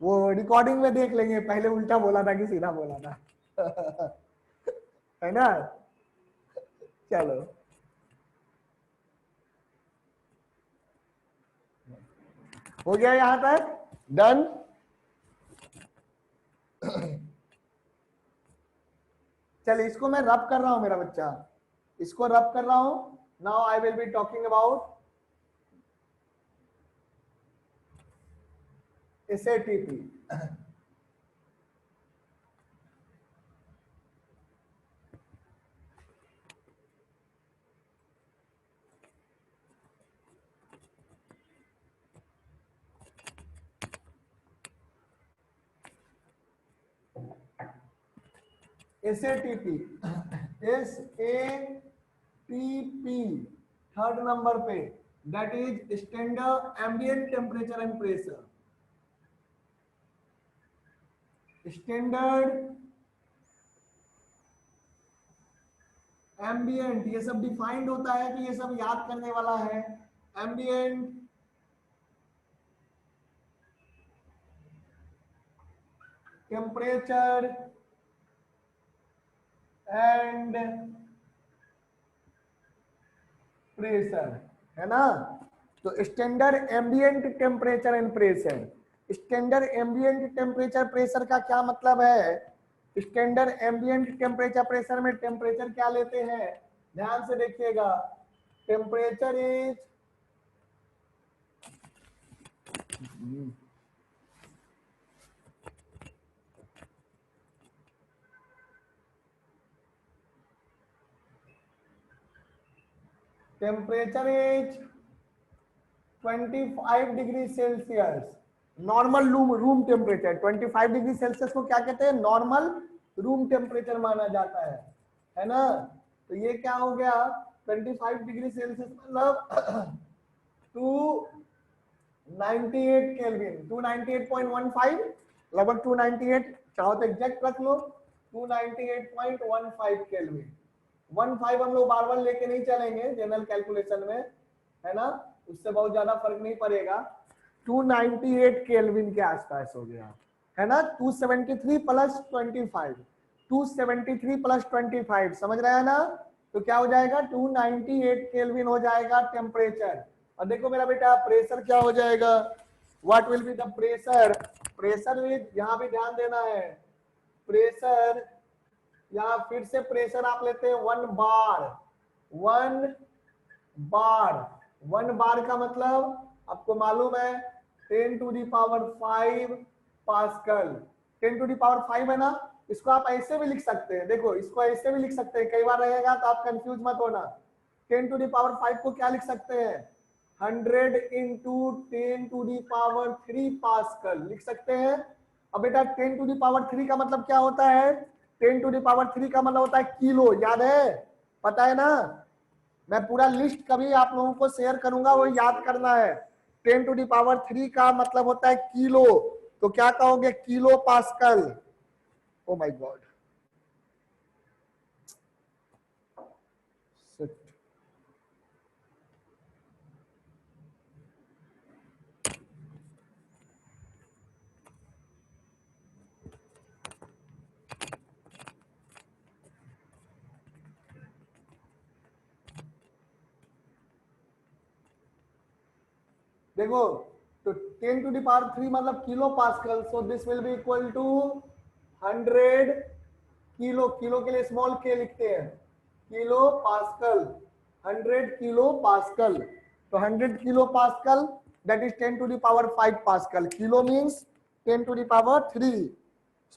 वो रिकॉर्डिंग में देख लेंगे पहले उल्टा बोला था कि सीधा बोला था। है ना? चलो हो गया यहां तक, डन। चलिए इसको मैं रब कर रहा हूं मेरा बच्चा, इसको रब कर रहा हूं। Now I will be talking about SATP. SATP, SATP third number पे, that is standard ambient temperature and pressure. Standard ambient, ये सब डिफाइंड होता है कि ये सब याद करने वाला है। एम्बिएंट टेम्परेचर एंड प्रेशर, है ना? तो standard ambient temperature and pressure, standard ambient temperature pressure का क्या मतलब है? स्टैंडर्ड एम्बिएंट टेम्परेचर प्रेशर में टेम्परेचर क्या लेते हैं, ध्यान से देखिएगा। Temperature is temperature is 25 degree Celsius, normal room temperature. 25 degree Celsius को क्या कहते हैं, नॉर्मल रूम टेम्परेचर माना जाता है ना? तो ये क्या हो गया, 25 डिग्री सेल्सियस मतलब 298 केल्विन, 298.15, लगभग 298, चाहो तो एग्जैक्ट रख लो, 298.15 केल्विन। 15 हम लोग बार बार लेके नहीं चलेंगे जनरल कैलकुलेशन में, है ना? उससे बहुत ज्यादा फर्क नहीं पड़ेगा। 298 केल्विन के आसपास हो गया, है ना? 273 प्लस 25, 273 प्लस 25, समझ रहे हैं ना? तो क्या हो जाएगा, 298 केल्विन हो जाएगा टेम्परेचर। और देखो मेरा बेटा प्रेशर क्या हो जाएगा, what will be the pressure, pressure with, यहां भी ध्यान देना है, प्रेशर यहां फिर से प्रेशर आप लेते हैं 1 बार, 1 बार, 1 बार का मतलब आपको मालूम है 10 to the power 5 pascal, 10 to the power 5 है ना, इसको आप ऐसे भी लिख सकते हैं, देखो इसको ऐसे भी लिख सकते हैं, कई बार रहेगा तो आप कंफ्यूज मत होना, 10 टू द पावर 5 को क्या लिख सकते हैं 100 into 10 to the power 3 pascal लिख सकते हैं। अब बेटा 10 टू द पावर 3 का मतलब क्या होता है, 10 टू द पावर 3 का मतलब होता है किलो, याद है, पता है ना, मैं पूरा लिस्ट कभी आप लोगों को शेयर करूंगा, वो याद करना है। 10 टू द पावर 3 का मतलब होता है किलो, तो क्या कहोगे kilo pascal. Oh my God, देखो तो 10 टू द पावर 3 मतलब kilo pascal, so this will be equal to 100 kilo, kilo के लिए स्मॉल के लिखते हैं, किलो पास्कल, 100 किलो पास्कल, तो 100 kilo pascal that is 10 to the power 5 pascal, kilo means 10 to the power 3,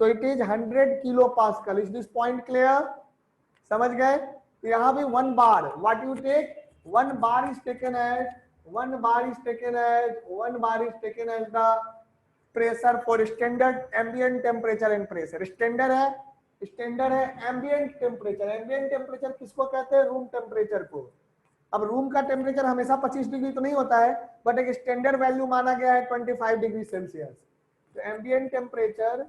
so it is 100 kilo pascal. Is this point clear, समझ गए। तो यहाँ भी 1 bar, what you take 1 bar is taken as 1 bar is taken as 1 bar is taken as the pressure for standard ambient temperature and pressure, standard है ambient temperature, ambient temperature किसको कहते हैं, रूम टेम्परेचर को। अब रूम का टेम्परेचर हमेशा 25 डिग्री तो नहीं होता है, बट एक स्टैंडर्ड वैल्यू माना गया है 25 डिग्री सेल्सियस, तो एम्बिएंट टेम्परेचर।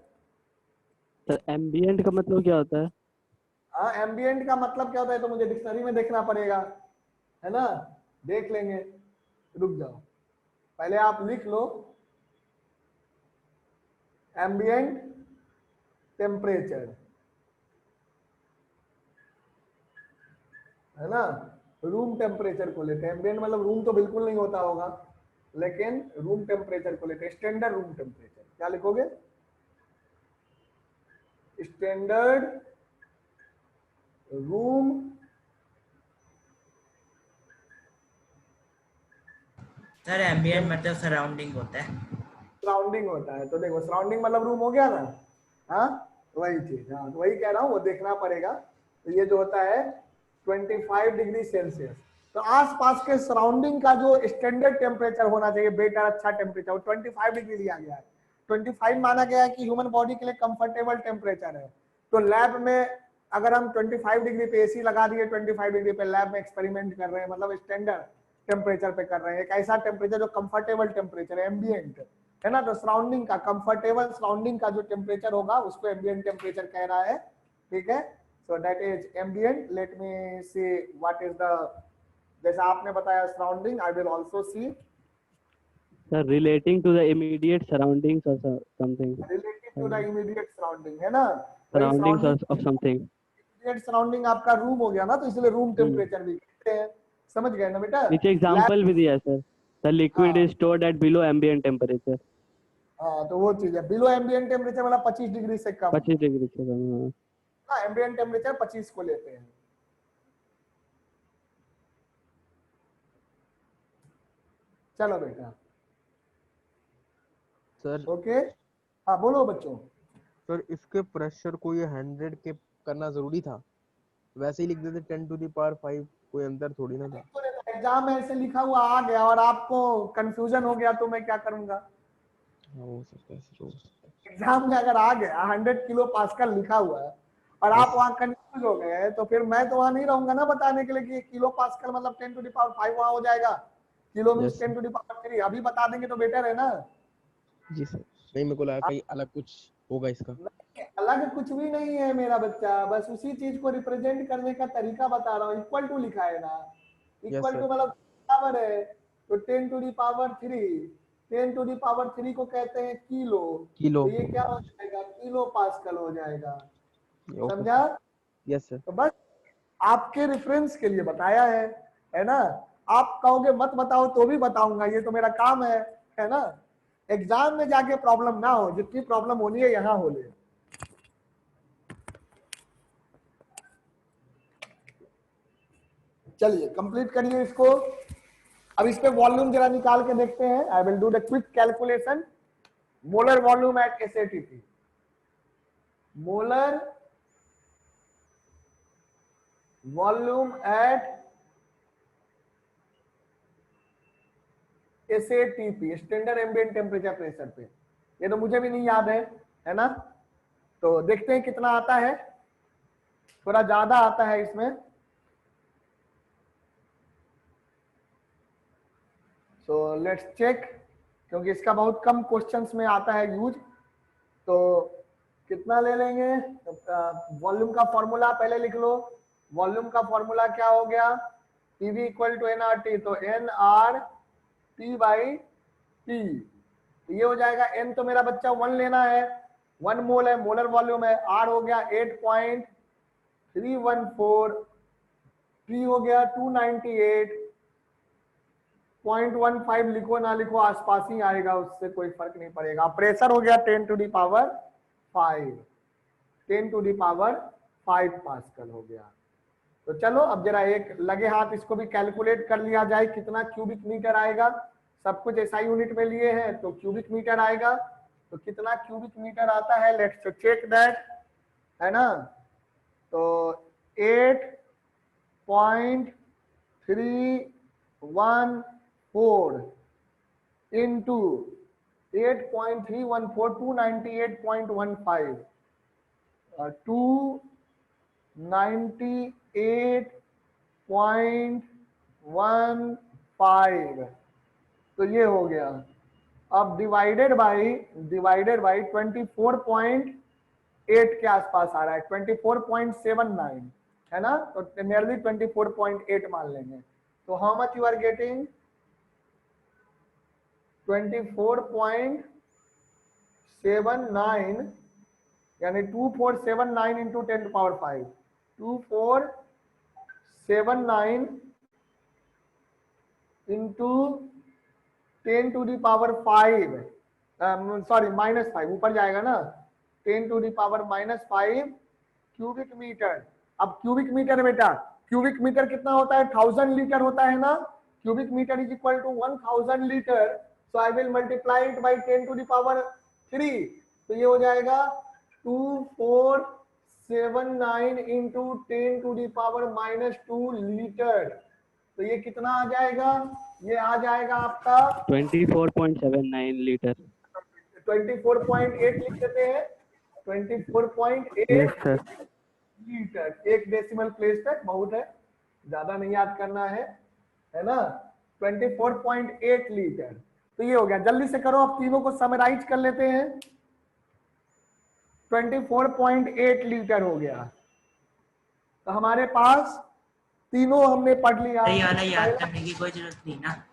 तो एम्बिएंट का मतलब क्या होता है? हाँ, एम्बिएंट का मतलब क्या होता है तो मुझे डिक्शनरी में देखना पड़ेगा, है ना, देख लेंगे, रुक जाओ, पहले आप लिख लो एम्बिएंट टेम्परेचर, है ना, रूम टेम्परेचर को लेते हैं, एम्बिएंट मतलब रूम तो बिल्कुल नहीं होता होगा, लेकिन रूम टेम्परेचर को लेते हैं, स्टैंडर्ड रूम टेम्परेचर, क्या लिखोगे, स्टैंडर्ड रूम सर एम्बिएंट मतलब सराउंडिंग होता है, सराउंडिंग होता है, तो देखो सराउंडिंग मतलब रूम हो गया ना, हाँ वही चीज, हाँ वही कह रहा हूँ, वो देखना पड़ेगा। तो ये जो होता है 25 डिग्री सेल्सियस, तो आसपास के सराउंडिंग का जो स्टैंडर्ड टेम्परेचर होना चाहिए, बेटर अच्छा टेम्परेचर, वो 25 डिग्री लिया गया है, 25 माना गया है कि ह्यूमन बॉडी के लिए कंफर्टेबल टेम्परेचर है। तो लैब में अगर हम 25 डिग्री पे एसी लगा दिए, 25 डिग्री पे लैब में एक्सपेरिमेंट कर रहे हैं, मतलब स्टैंडर्ड टेम्परेचर पे कर रहे हैं, एक ऐसा टेम्परेचर जो कंफर्टेबल टेम्परेचर है, एम्बिएंट है ना, तो सराउंडिंग का कंफर्टेबल सराउंडिंग का जो टेम्परेचर होगा उसको एम्बिएंट टेम्परेचर कह रहा है, ठीक है। So that is ambient, let me see what is the, जैसा आपने बताया surrounding, I will also see sir relating to the immediate surroundings और something, related to the immediate surrounding, है ना, surroundings of something, immediate surrounding आपका रूम हो गया ना, तो इसलिए रूम टेम्परेचर भी कहते हैं, समझ गए ना बेटा। नीचे एग्जांपल भी दिया है सर, द लिक्विड हाँ। Is stored at below ambient temperature, हाँ तो वो चीज है, बिलो एम्बिएंट टेम्परेचर मतलब 25 डिग्री से कम, 25 डिग्री से कम, हाँ एम्बिएंट टेम्परेचर 25 को लेते हैं। चलो बेटा, सर ओके, हाँ बोलो बच्चों। सर इसके प्रेशर को ये 100 के करना जरूरी था, वैसे ही लिख देते 10 टू द पावर 5, कोई अंतर थोड़ी ना था। एग्जाम में ऐसे लिखा हुआ आ गया और आपको कंफ्यूजन हो गया तो मैं क्या करूंगा, हाँ हो सकता है सर, हो सकता है। एग्जाम में अगर आ गया 100 किलो पास्कल लिखा हुआ है और आप वहां कंफ्यूज हो गए तो फिर मैं तो वहां नहीं रहूंगा ना बताने के लिए कि किलो पास्कल मतलब 10 टू द पावर 5 वहां हो जाएगा, kilo means 10 to the power 3, अभी बता देंगे तो बेटर है ना। जी सर, नहीं मेरे को लगा कहीं अलग कुछ होगा इसका। अलग कुछ भी नहीं है मेरा बच्चा, बस उसी चीज को रिप्रेजेंट करने का तरीका बता रहा हूँ, इक्वल टू लिखा है ना, इक्वल टू मतलब बराबर है, तो 10 to the power 3, 10 to the power 3 को कहते हैं किलो, किलो, तो ये क्या हो जाएगा, किलो पास्कल हो जाएगा, ओके समझा। Yes sir. तो बस आपके रेफरेंस के लिए बताया है ना, आप कहोगे मत बताओ तो भी बताऊंगा, ये तो मेरा काम है ना। एग्जाम में जाके प्रॉब्लम ना हो, जितनी प्रॉब्लम होनी है यहाँ हो ले। चलिए कंप्लीट करिए इसको। अब इस पे वॉल्यूम जरा निकाल के देखते हैं। I will do the quick calculation. Molar volume eight SATP, molar volume eight SATP, standard ambient temperature pressure पे। ये तो मुझे भी नहीं याद है ना। तो देखते हैं कितना आता है, थोड़ा ज्यादा आता है इसमें। सो लेट्स चेक, क्योंकि इसका बहुत कम क्वेश्चंस में आता है यूज। तो कितना ले लेंगे, वॉल्यूम का फॉर्मूला पहले लिख लो। वॉल्यूम का फॉर्मूला क्या हो गया, PV इक्वल टू NRT, तो NRT/T। ये हो जाएगा, N तो मेरा बच्चा 1 लेना है, 1 मोल है, मोलर वॉल्यूम है। R हो गया 8.314, T हो गया 298.15। लिखो ना लिखो आसपास ही आएगा, उससे कोई फर्क नहीं पड़ेगा। प्रेशर हो गया 10 टू द पावर 5 पास्कल हो गया। तो चलो अब जरा एक लगे हाथ इसको भी कैलकुलेट कर लिया जाए, कितना क्यूबिक मीटर आएगा। सब कुछ ऐसा यूनिट में लिए हैं तो क्यूबिक मीटर आएगा। तो कितना क्यूबिक मीटर आता है, लेट्स चेक दैट, है ना। तो 8.314 इंटू 8.314 298.15 298.15, तो ये हो गया। अब डिवाइडेड बाई 24.8 के आसपास आ रहा है, 24.79 है ना। तो नियरली 24.8 मान लेंगे। तो how much you are getting, 24.79, यानी 2479 into 10 to power 5, 2479 into 10 to the power 5, sorry -5 ऊपर जाएगा ना, 10 to the power -5 cubic metre. अब क्यूबिक मीटर बेटा, क्यूबिक मीटर कितना होता है, 1000 लीटर होता है ना। Cubic metre is equal to 1000 litre. So I will multiply it by 10 to the power 3। तो ये हो जाएगा 2479 into 10 to the power -2 litre. तो ये कितना आ जाएगा, ये आ जाएगा आपका 24.79 लीटर। 24.8 लिख देते हैं, 24.8 यस सर। लीटर। एक डेसिमल प्लेस तक बहुत है, ज्यादा नहीं याद करना है ना। 24.8 लीटर। तो ये हो गया, जल्दी से करो, अब तीनों को समराइज कर लेते हैं। 24.8 लीटर हो गया। तो हमारे पास तीनों हमने पढ़ लिया। सही वाला याद करने की कोई जरूरत नहीं ना।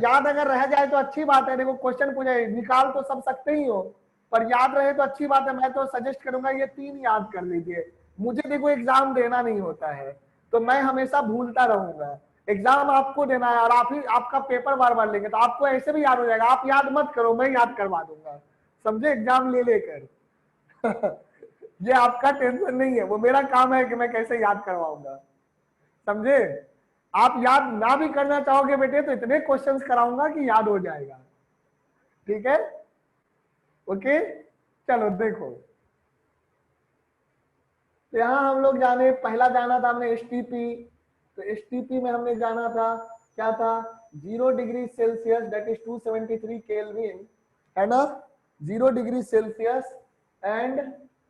याद अगर रह जाए तो अच्छी बात है। देखो क्वेश्चन पूछे, निकाल तो सब सकते ही हो, पर याद रहे तो अच्छी बात है। मैं तो सजेस्ट करूंगा ये 3 याद कर लीजिए। मुझे देखो एग्जाम देना नहीं होता है, तो मैं हमेशा भूलता रहूंगा। एग्जाम आपको देना है और आप ही आपका पेपर बार बार लेंगे, तो आपको ऐसे भी याद हो जाएगा। आप याद मत करो, मैं याद करवा दूंगा, समझे, एग्जाम ले लेकर। ये आपका टेंशन नहीं है, वो मेरा काम है कि मैं कैसे याद करवाऊंगा, समझे। आप याद ना भी करना चाहोगे बेटे तो इतने क्वेश्चंस कराऊंगा कि याद हो जाएगा, ठीक है। ओके, चलो देखो, तो यहां हम लोग जाने, पहला जाना था हमने STP। तो STP में हमने जाना था, क्या था, 0 degree Celsius, that is 273 kelvin, है ना। 0 degree Celsius and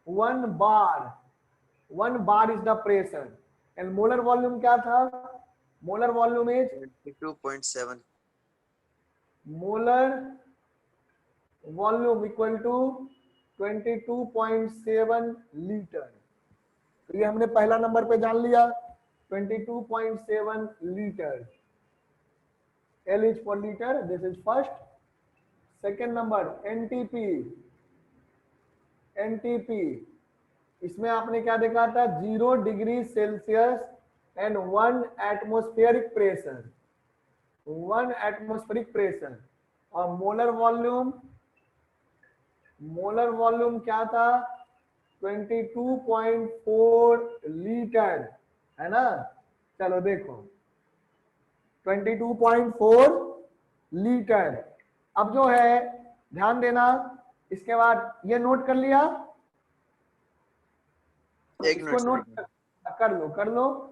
1 bar is the pressure. And molar volume क्या था, molar volume is 22.7, molar volume equal to 22.7 litre. तो ये हमने पहला नंबर पे जान लिया, 22.7 litre. L is for liter, this is first. Second number NTP, इसमें आपने क्या देखा था, 0 degree Celsius and 1 atmospheric pressure. 1 atmospheric pressure. और मोलर वॉल्यूम क्या था? 22.4 लीटर, है ना। चलो देखो 22.4 लीटर। अब जो है ध्यान देना, इसके बाद ये नोट कर लिया, एक इसको मिनट नोट कर लो।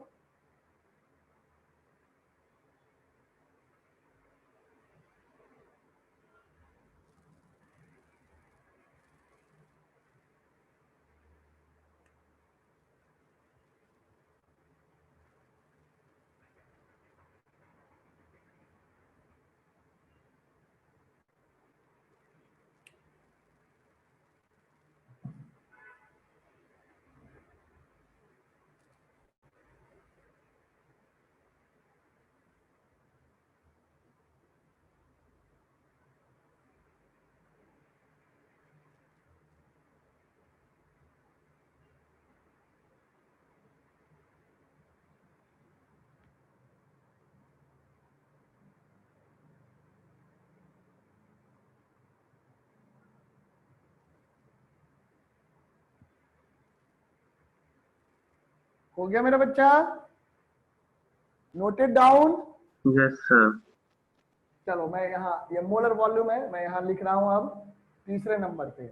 हो गया मेरा बच्चा? Noted down? Yes sir. चलो मैं यहाँ, ये मोलर वॉल्यूम है, मैं यहाँ लिख रहा हूं अब तीसरे नंबर पे।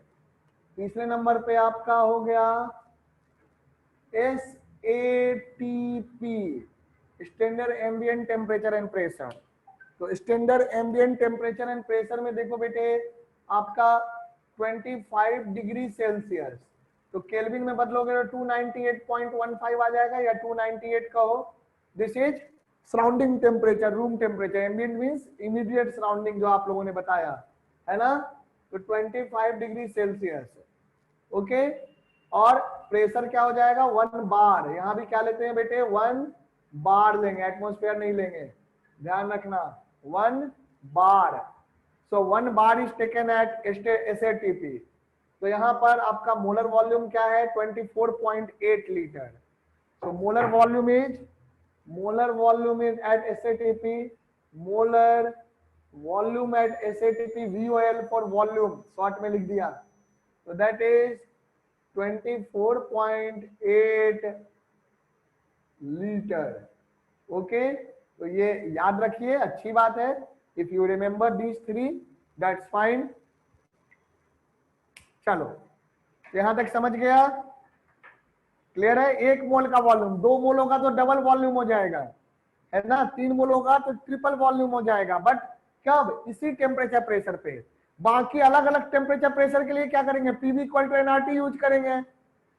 तीसरे नंबर पे आपका हो गया SATP, standard ambient temperature and pressure. तो standard ambient temperature and pressure में देखो बेटे आपका 25 डिग्री सेल्सियस, तो केल्विन में बदलोगे तो 298.15 आ जाएगा, या 298 कहो। This is surrounding temperature, room temperature. Ambient means immediate surrounding, जो आप लोगों ने बताया है ना। तो 25 डिग्री सेल्सियस, ओके। और प्रेशर क्या हो जाएगा? 1 बार। यहां भी क्या लेते हैं बेटे? 1 बार लेंगे, एटमॉस्फेयर नहीं लेंगे, ध्यान रखना। 1 bar. So 1 bar is taken at SATP। तो यहां पर आपका मोलर वॉल्यूम क्या है? 24.8 litre. So molar volume is at SATP, molar volume at SATP, VOL for volume, short में लिख दिया। तो that is 24.8 लीटर, ओके। तो ये याद रखिए, अच्छी बात है। If you remember these 3, that's fine। चलो यहां तक समझ गया? क्लियर है? 1 मोल का वॉल्यूम, 2 मोलों का तो डबल वॉल्यूम हो जाएगा, है ना। 3 मोलों का तो ट्रिपल वॉल्यूम हो जाएगा, बट कब? इसी टेम्परेचर प्रेशर पे। बाकी अलग अलग टेम्परेचर प्रेशर के लिए क्या करेंगे? PV equal to NRT use करेंगे।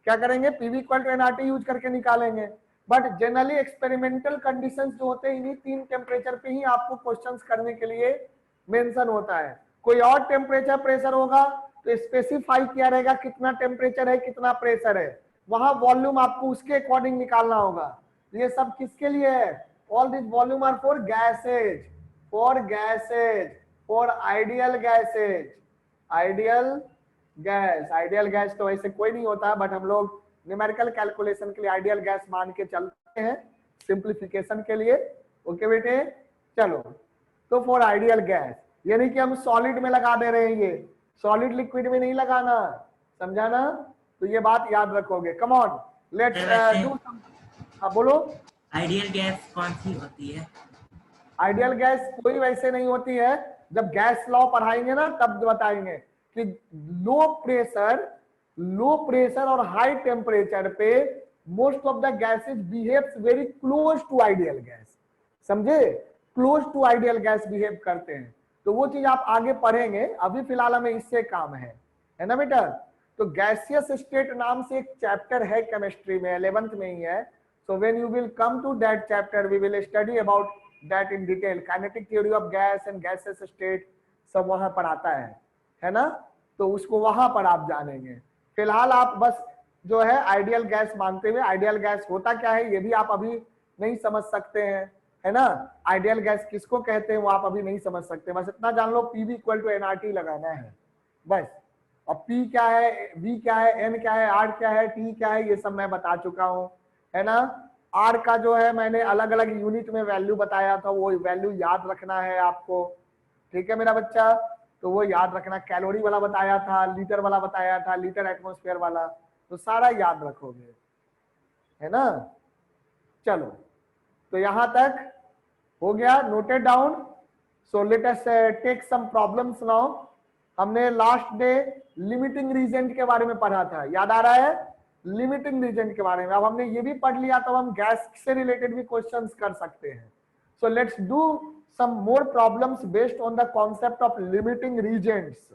क्या करेंगे? PV equal to NRT use करके निकालेंगे। बट जनरली एक्सपेरिमेंटल कंडीशंस जो होते हैं, इन्हीं 3 टेम्परेचर पे ही आपको क्वेश्चंस करने के लिए मेंशन होता है। कोई और टेम्परेचर प्रेशर होगा तो स्पेसिफाई किया रहेगा कितना टेम्परेचर है, कितना प्रेशर है, वहां वॉल्यूम आपको उसके अकॉर्डिंग निकालना होगा। ये सब किसके लिए है? All this volume are for gases, for ideal gases. Ideal gas तो ऐसे कोई नहीं होता, बट हम लोग न्यूमेरिकल कैलकुलेशन के लिए आइडियल गैस मान के चलते हैं, सिंप्लीफिकेशन के लिए। ओके बेटे, चलो। तो फॉर आइडियल गैस, यानी कि हम सॉलिड में लगा दे रहे हैं, ये सॉलिड लिक्विड में नहीं लगाना, समझा ना। तो ये बात याद रखोगे। Come on, let's do some. हाँ बोलो। आइडियल गैस कौन सी होती है? आइडियल गैस कोई वैसे नहीं होती है, जब गैस लॉ पढ़ाएंगे ना तब बताएंगे कि लो प्रेशर और हाई टेम्परेचर पे most of the gases behaves very close to ideal gas, समझे। Close to ideal gas behave करते हैं, तो वो चीज आप आगे पढ़ेंगे। अभी फिलहाल हमें इससे काम है ना बेटा। तो गैसियस स्टेट नाम से एक चैप्टर है केमिस्ट्री में, 11th में ही है। So when you will come to that chapter we will study about that in detail. Kinetic theory of gas and gaseous state सब वहां पर आता है ना। तो उसको वहां पर आप जानेंगे। फिलहाल आप बस जो है आइडियल गैस मानते हुए, आइडियल गैस होता क्या है ये भी आप अभी नहीं समझ सकते हैं, है ना। आइडियल गैस किसको कहते हैं वो आप अभी नहीं समझ सकते, बस इतना जान लो PV इक्वल टू NRT लगाना है बस। और P क्या है, V क्या है, N क्या है, R क्या है, T क्या है, ये सब मैं बता चुका हूं, है ना। आर का जो है मैंने अलग अलग यूनिट में वैल्यू बताया था, वो वैल्यू याद रखना है आपको। ठीक है मेरा बच्चा, तो वो याद रखना। कैलोरी वाला बताया था, लीटर वाला बताया था, लीटर एटमॉस्फेयर वाला, तो सारा याद रखोगे, है ना। चलो, तो यहां तक हो गया, noted down. So let us take some problems now. हमने लास्ट डे लिमिटिंग रीजेंट के बारे में पढ़ा था, याद आ रहा है, लिमिटिंग रीजेंट के बारे में। अब हमने ये भी पढ़ लिया, तो हम गैस से रिलेटेड भी क्वेश्चंस कर सकते हैं। So let's do some more problems based on the concept of limiting reagents.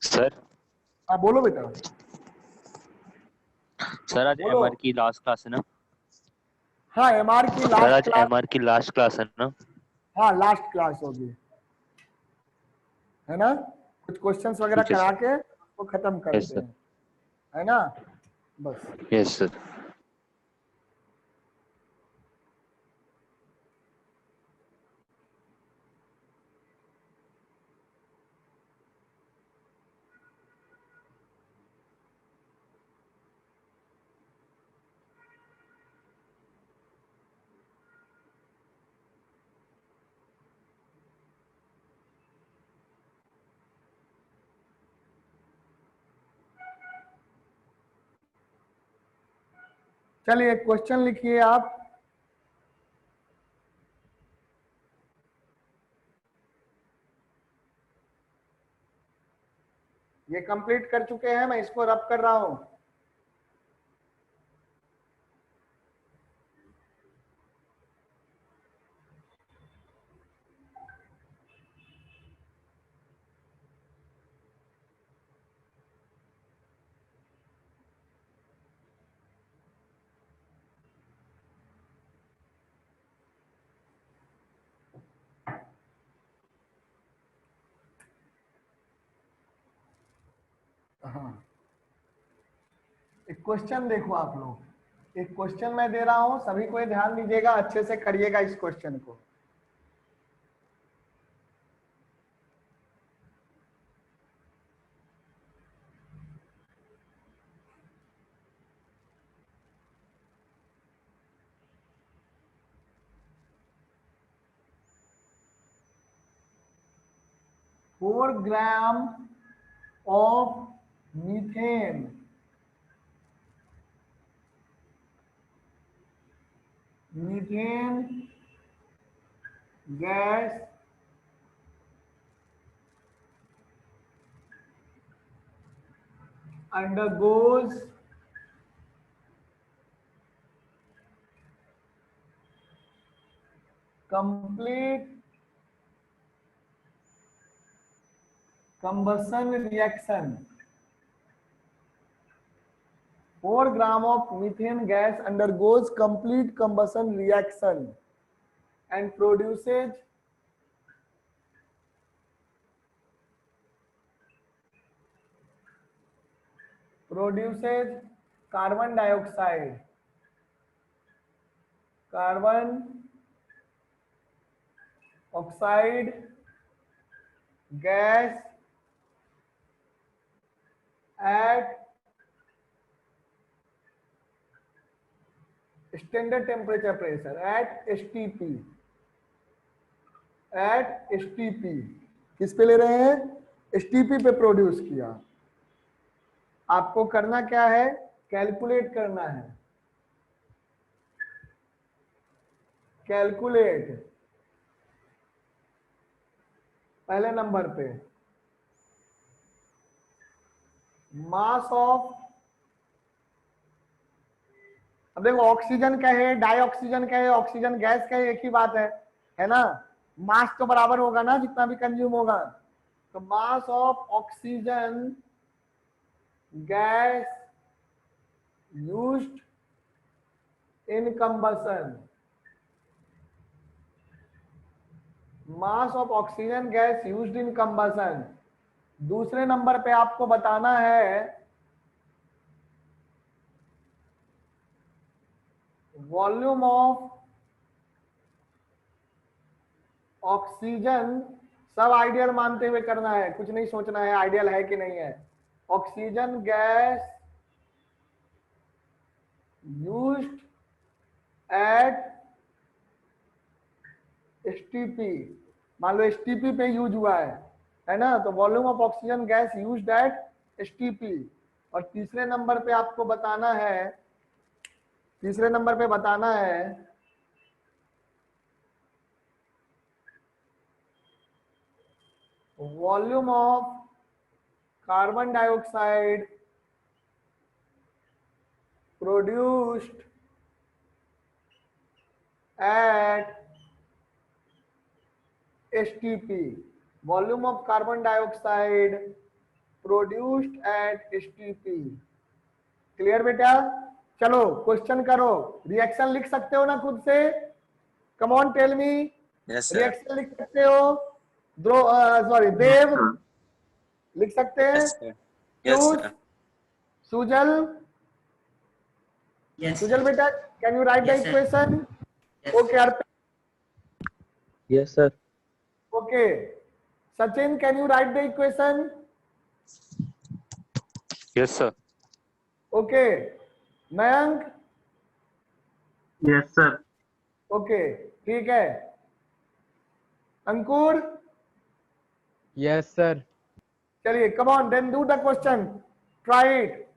Sir हाँ बोलो बेटा। सर आज बोलो। एमआर की लास्ट क्लास है ना? हाँ एमआर की सर लास्ट आज क्लास, एमआर की लास्ट क्लास है ना? हाँ लास्ट क्लास होगी, है ना। कुछ क्वेश्चंस वगैरह ठीक है करा सर। के उसको खत्म करते यस सर। हैं, है ना, बस। Yes sir. चलिए क्वेश्चन लिखिए आप। ये कंप्लीट कर चुके हैं, मैं इसको रब कर रहा हूं। हाँ, एक क्वेश्चन देखो आप लोग, एक क्वेश्चन मैं दे रहा हूं, सभी को ध्यान दीजिएगा, अच्छे से करिएगा इस क्वेश्चन को। Four gram of methane gas undergoes complete combustion reaction. 4 gram of methane gas undergoes complete combustion reaction and produces carbon dioxide, gas at standard temperature pressure at STP, किस पे ले रहे हैं, STP पे प्रोड्यूस किया। आपको करना क्या है, कैलकुलेट करना है, कैलकुलेट पहले नंबर पे मास ऑफ, अब देखो ऑक्सीजन कहे, डाइऑक्सीजन कहे, ऑक्सीजन गैस कहे, एक ही बात है ना। मास तो बराबर होगा ना जितना भी कंज्यूम होगा। तो mass of oxygen gas used in combustion, mass of oxygen gas used in combustion. दूसरे नंबर पे आपको बताना है वॉल्यूम ऑफ ऑक्सीजन, सब आइडियल मानते हुए करना है, कुछ नहीं सोचना है आइडियल है कि नहीं है। Oxygen gas used eight STP, मान लो एसटीपी पे यूज हुआ है ना, तो volume of oxygen gas used eight STP. और तीसरे नंबर पे आपको बताना है, तीसरे नंबर पे बताना है volume of carbon dioxide produced at STP, volume of carbon dioxide produced at STP. Clear बेटा? चलो क्वेश्चन करो, रिएक्शन लिख सकते हो ना खुद से? Come on tell me, reaction लिख सकते हो? सॉरी देव लिख सकते हैं? पीयूष, सुजल, Yes. सुजल बेटा can you write the Yes, sir. Equation? Yes. Okay yes sir. Okay Sachin can you write the equation? Yes sir. Okay Mayank? Yes sir. Okay ठीक है। अंकुर? Yes sir. चलिए come on then do the question, try it.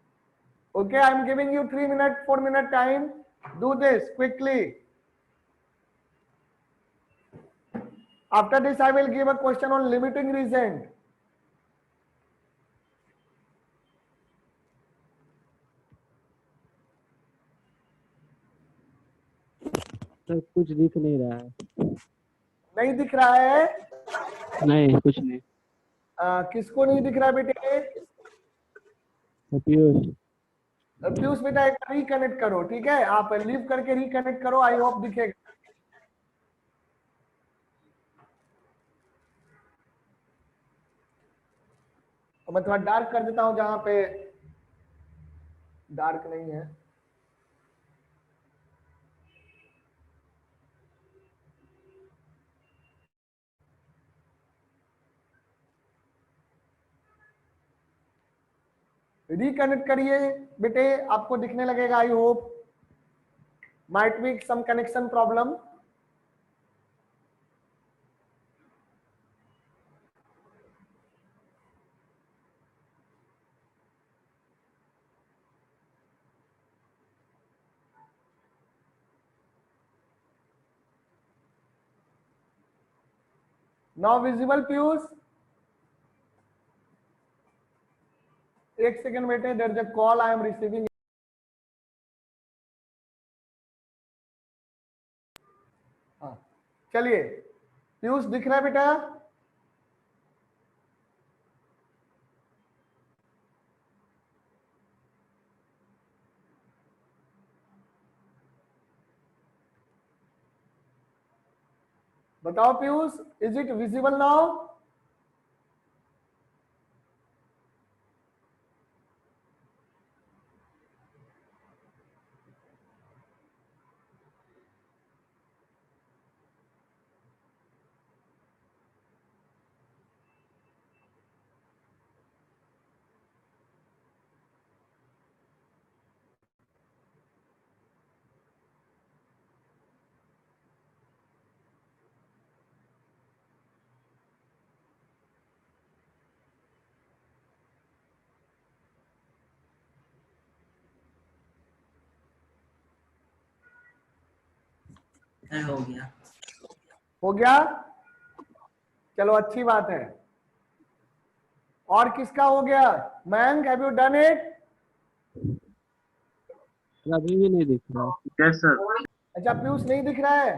Okay I am giving you 3 minute 4 minute time, do this quickly. After this I will give a question on limiting reagent. Sir कुछ दिख नहीं रहा है। नहीं दिख रहा है? नहीं कुछ नहीं। किसको नहीं दिख रहा है बेटे? पीयूष। पीयूष बेटा एक रिकनेक्ट करो, ठीक है? आप लीव करके रिकनेक्ट करो, आई होप दिखेगा। तो मैं थोड़ा डार्क कर देता हूं जहां पे डार्क नहीं है। रिकनेक्ट करिए बेटे, आपको दिखने लगेगा I hope. Might be some connection problem. Now visible Piyush? एक सेकंड बेटे, there is a call I am receiving. हाँ चलिए, पीयूष दिख रहा है बेटा? बताओ Piyush, is it visible now? हो गया। हो गया? चलो अच्छी बात है। और किसका हो गया? Mayank have you done it? अभी भी नहीं दिख रहा। Yes sir. अच्छा पीयूष नहीं दिख रहा है?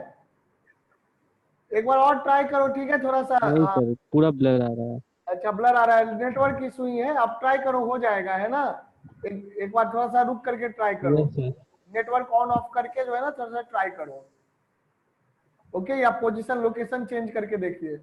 एक बार और ट्राई करो, ठीक है, थोड़ा सा नहीं सर, पूरा ब्लर आ रहा है। अच्छा ब्लर आ रहा है, नेटवर्क इशू ही है, आप ट्राई करो, हो जाएगा, है ना। एक बार थोड़ा सा रुक करके ट्राई करो, yes sir. Network on off करके जो है ना थोड़ा सा ट्राई करो। ओके, या पोजीशन लोकेशन चेंज करके देखिए।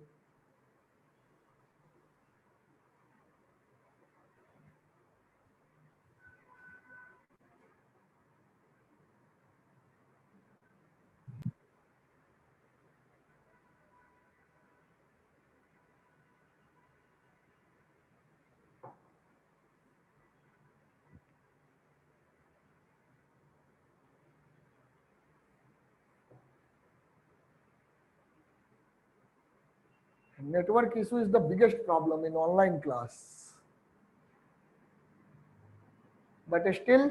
Network issue is the biggest problem in online class, but still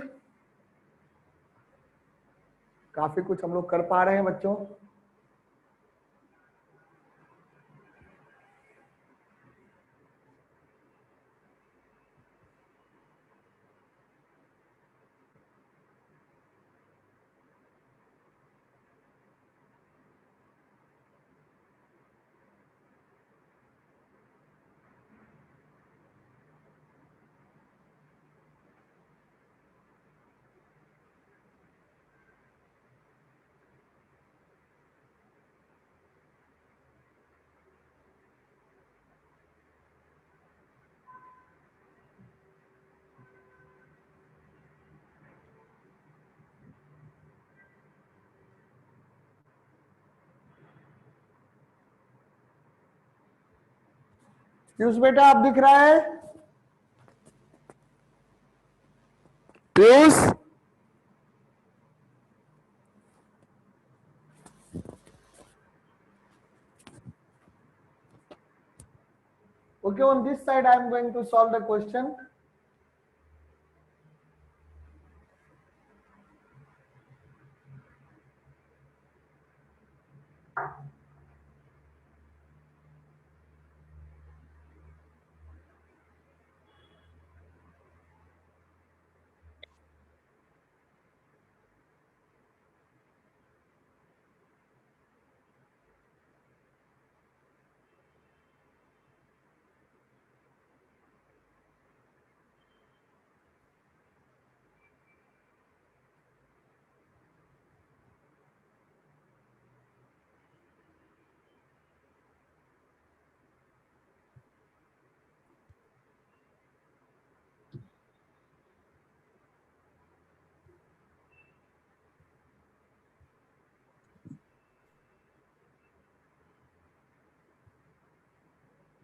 काफी कुछ हम लोग कर पा रहे हैं बच्चों। पीयूष बेटा आप दिख रहा है? Piyush, okay, on this side I am going to solve the question.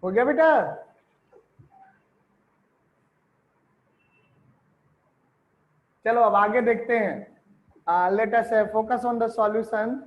हो गया बेटा? चलो अब आगे देखते हैं। Let us focus on the solution.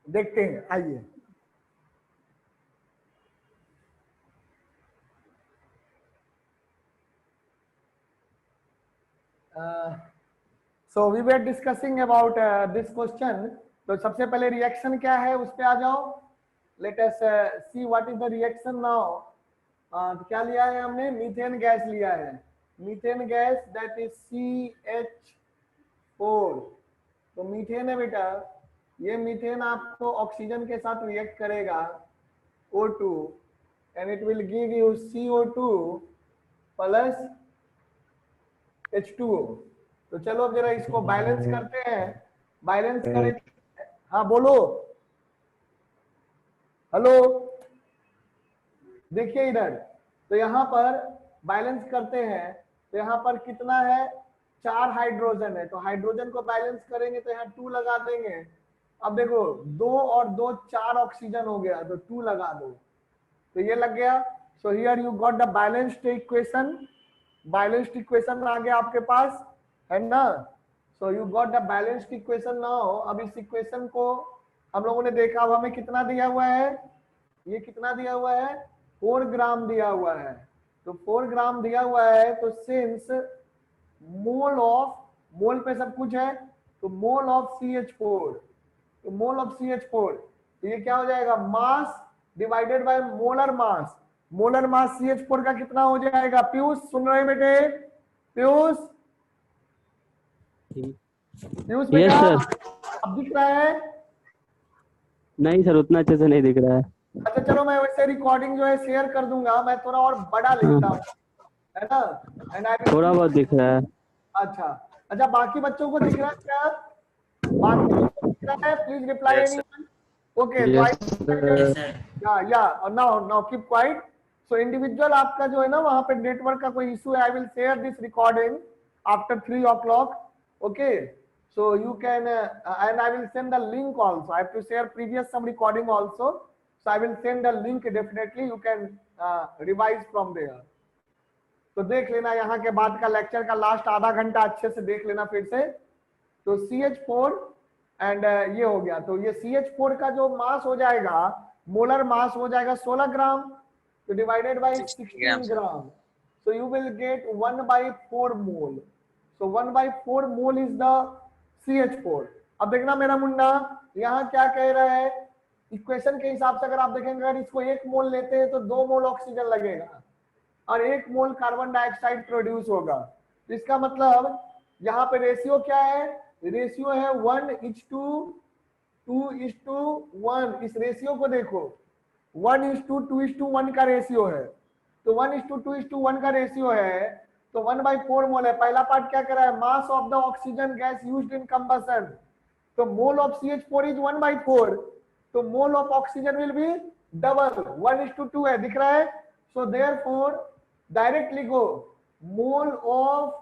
देखते हैं, आइए। So we were discussing about this question. तो सबसे पहले रिएक्शन क्या है उस पे आ जाओ। Let us C what is the reaction now. तो क्या लिया है हमने? मीथेन गैस लिया है। Methane gas that is CH4। तो मीथेन है बेटा, ये मीथेन आपको ऑक्सीजन के साथ रिएक्ट करेगा O2 and it will give you CO2 plus H2O। तो चलो अब जरा इसको बैलेंस करते हैं। बैलेंस करें, हाँ बोलो, हेलो, देखिए इधर। तो यहाँ पर बैलेंस करते हैं, तो यहाँ पर कितना है? 4 हाइड्रोजन है, तो हाइड्रोजन को बैलेंस करेंगे तो यहाँ 2 लगा देंगे। अब देखो 2 और 2 4 ऑक्सीजन हो गया, तो 2 लगा दो, तो ये लग गया। So here you got the balanced equation. Balanced equation आ गया आपके पास, है ना। So you got the balanced equation now. अब इस इक्वेशन को हम लोगों ने देखा, अब हमें कितना दिया हुआ है? ये कितना दिया हुआ है? 4 ग्राम दिया हुआ है। तो 4 ग्राम दिया हुआ है, तो सिंस मोल ऑफ, मोल पे सब कुछ है, तो मोल ऑफ CH4, तो मोल ऑफ CH4, तो ये क्या हो जाएगा, mass divided by molar mass. Molar mass CH4 का कितना हो जाएगा? पीयूष सुन रहे बेटे? पीयूष, पीयूष यस बेटा, सर। अब दिख रहा है? नहीं सर, उतना अच्छे से नहीं दिख रहा है। अच्छा चलो, मैं वैसे रिकॉर्डिंग जो है शेयर कर दूंगा, मैं थोड़ा और बड़ा लिखता हूँ, है ना? एंड आई थोड़ा बहुत दिख रहा है। अच्छा अच्छा, बाकी बच्चों को दिख रहा है क्या? बाकी बच्चों को दिख रहा है? Please reply Yes, anyone. Okay, तो यस सर। सर या now keep quiet. So individual आपका जो है ना, वहां पे नेटवर्क का कोई इशू है, I will share this recording after 3 o'clock. Okay, so you can and I will send the link also. I have to share previous some recording also, so I will send the link definitely. You can revise from there. तो देख लेना यहाँ के बाद का लेक्चर का लास्ट आधा घंटा अच्छे से देख लेना फिर से। तो CH4 एंड ये हो गया, तो ये CH4 का जो मास हो जाएगा, मोलर मास हो जाएगा 16 ग्राम, तो divided by 16 gram, so you will get 1/4 mole. So 1/4 mole is the CH4. अब देखना मेरा मुन्ना, यहाँ क्या कह रहा है, इक्वेशन के हिसाब से अगर आप देखेंगे, अगर इसको 1 मोल लेते हैं तो 2 मोल ऑक्सीजन लगेगा और 1 मोल कार्बन डाइऑक्साइड प्रोड्यूस होगा। तो इसका मतलब यहाँ पे रेशियो क्या है? रेशियो है 1:2:1। इस रेशियो को देखो, 1:2:1 का रेशियो है, तो 1:2:1 का रेशियो है, तो 1/4 मोल है। पहला पार्ट क्या कर रहा है? Mass of the oxygen gas used in combustion, तो मोल ऑफ CH4 इज 1/4, तो mole of oxygen will be double, 1:2 है, दिख रहा है? So therefore directly go, mole of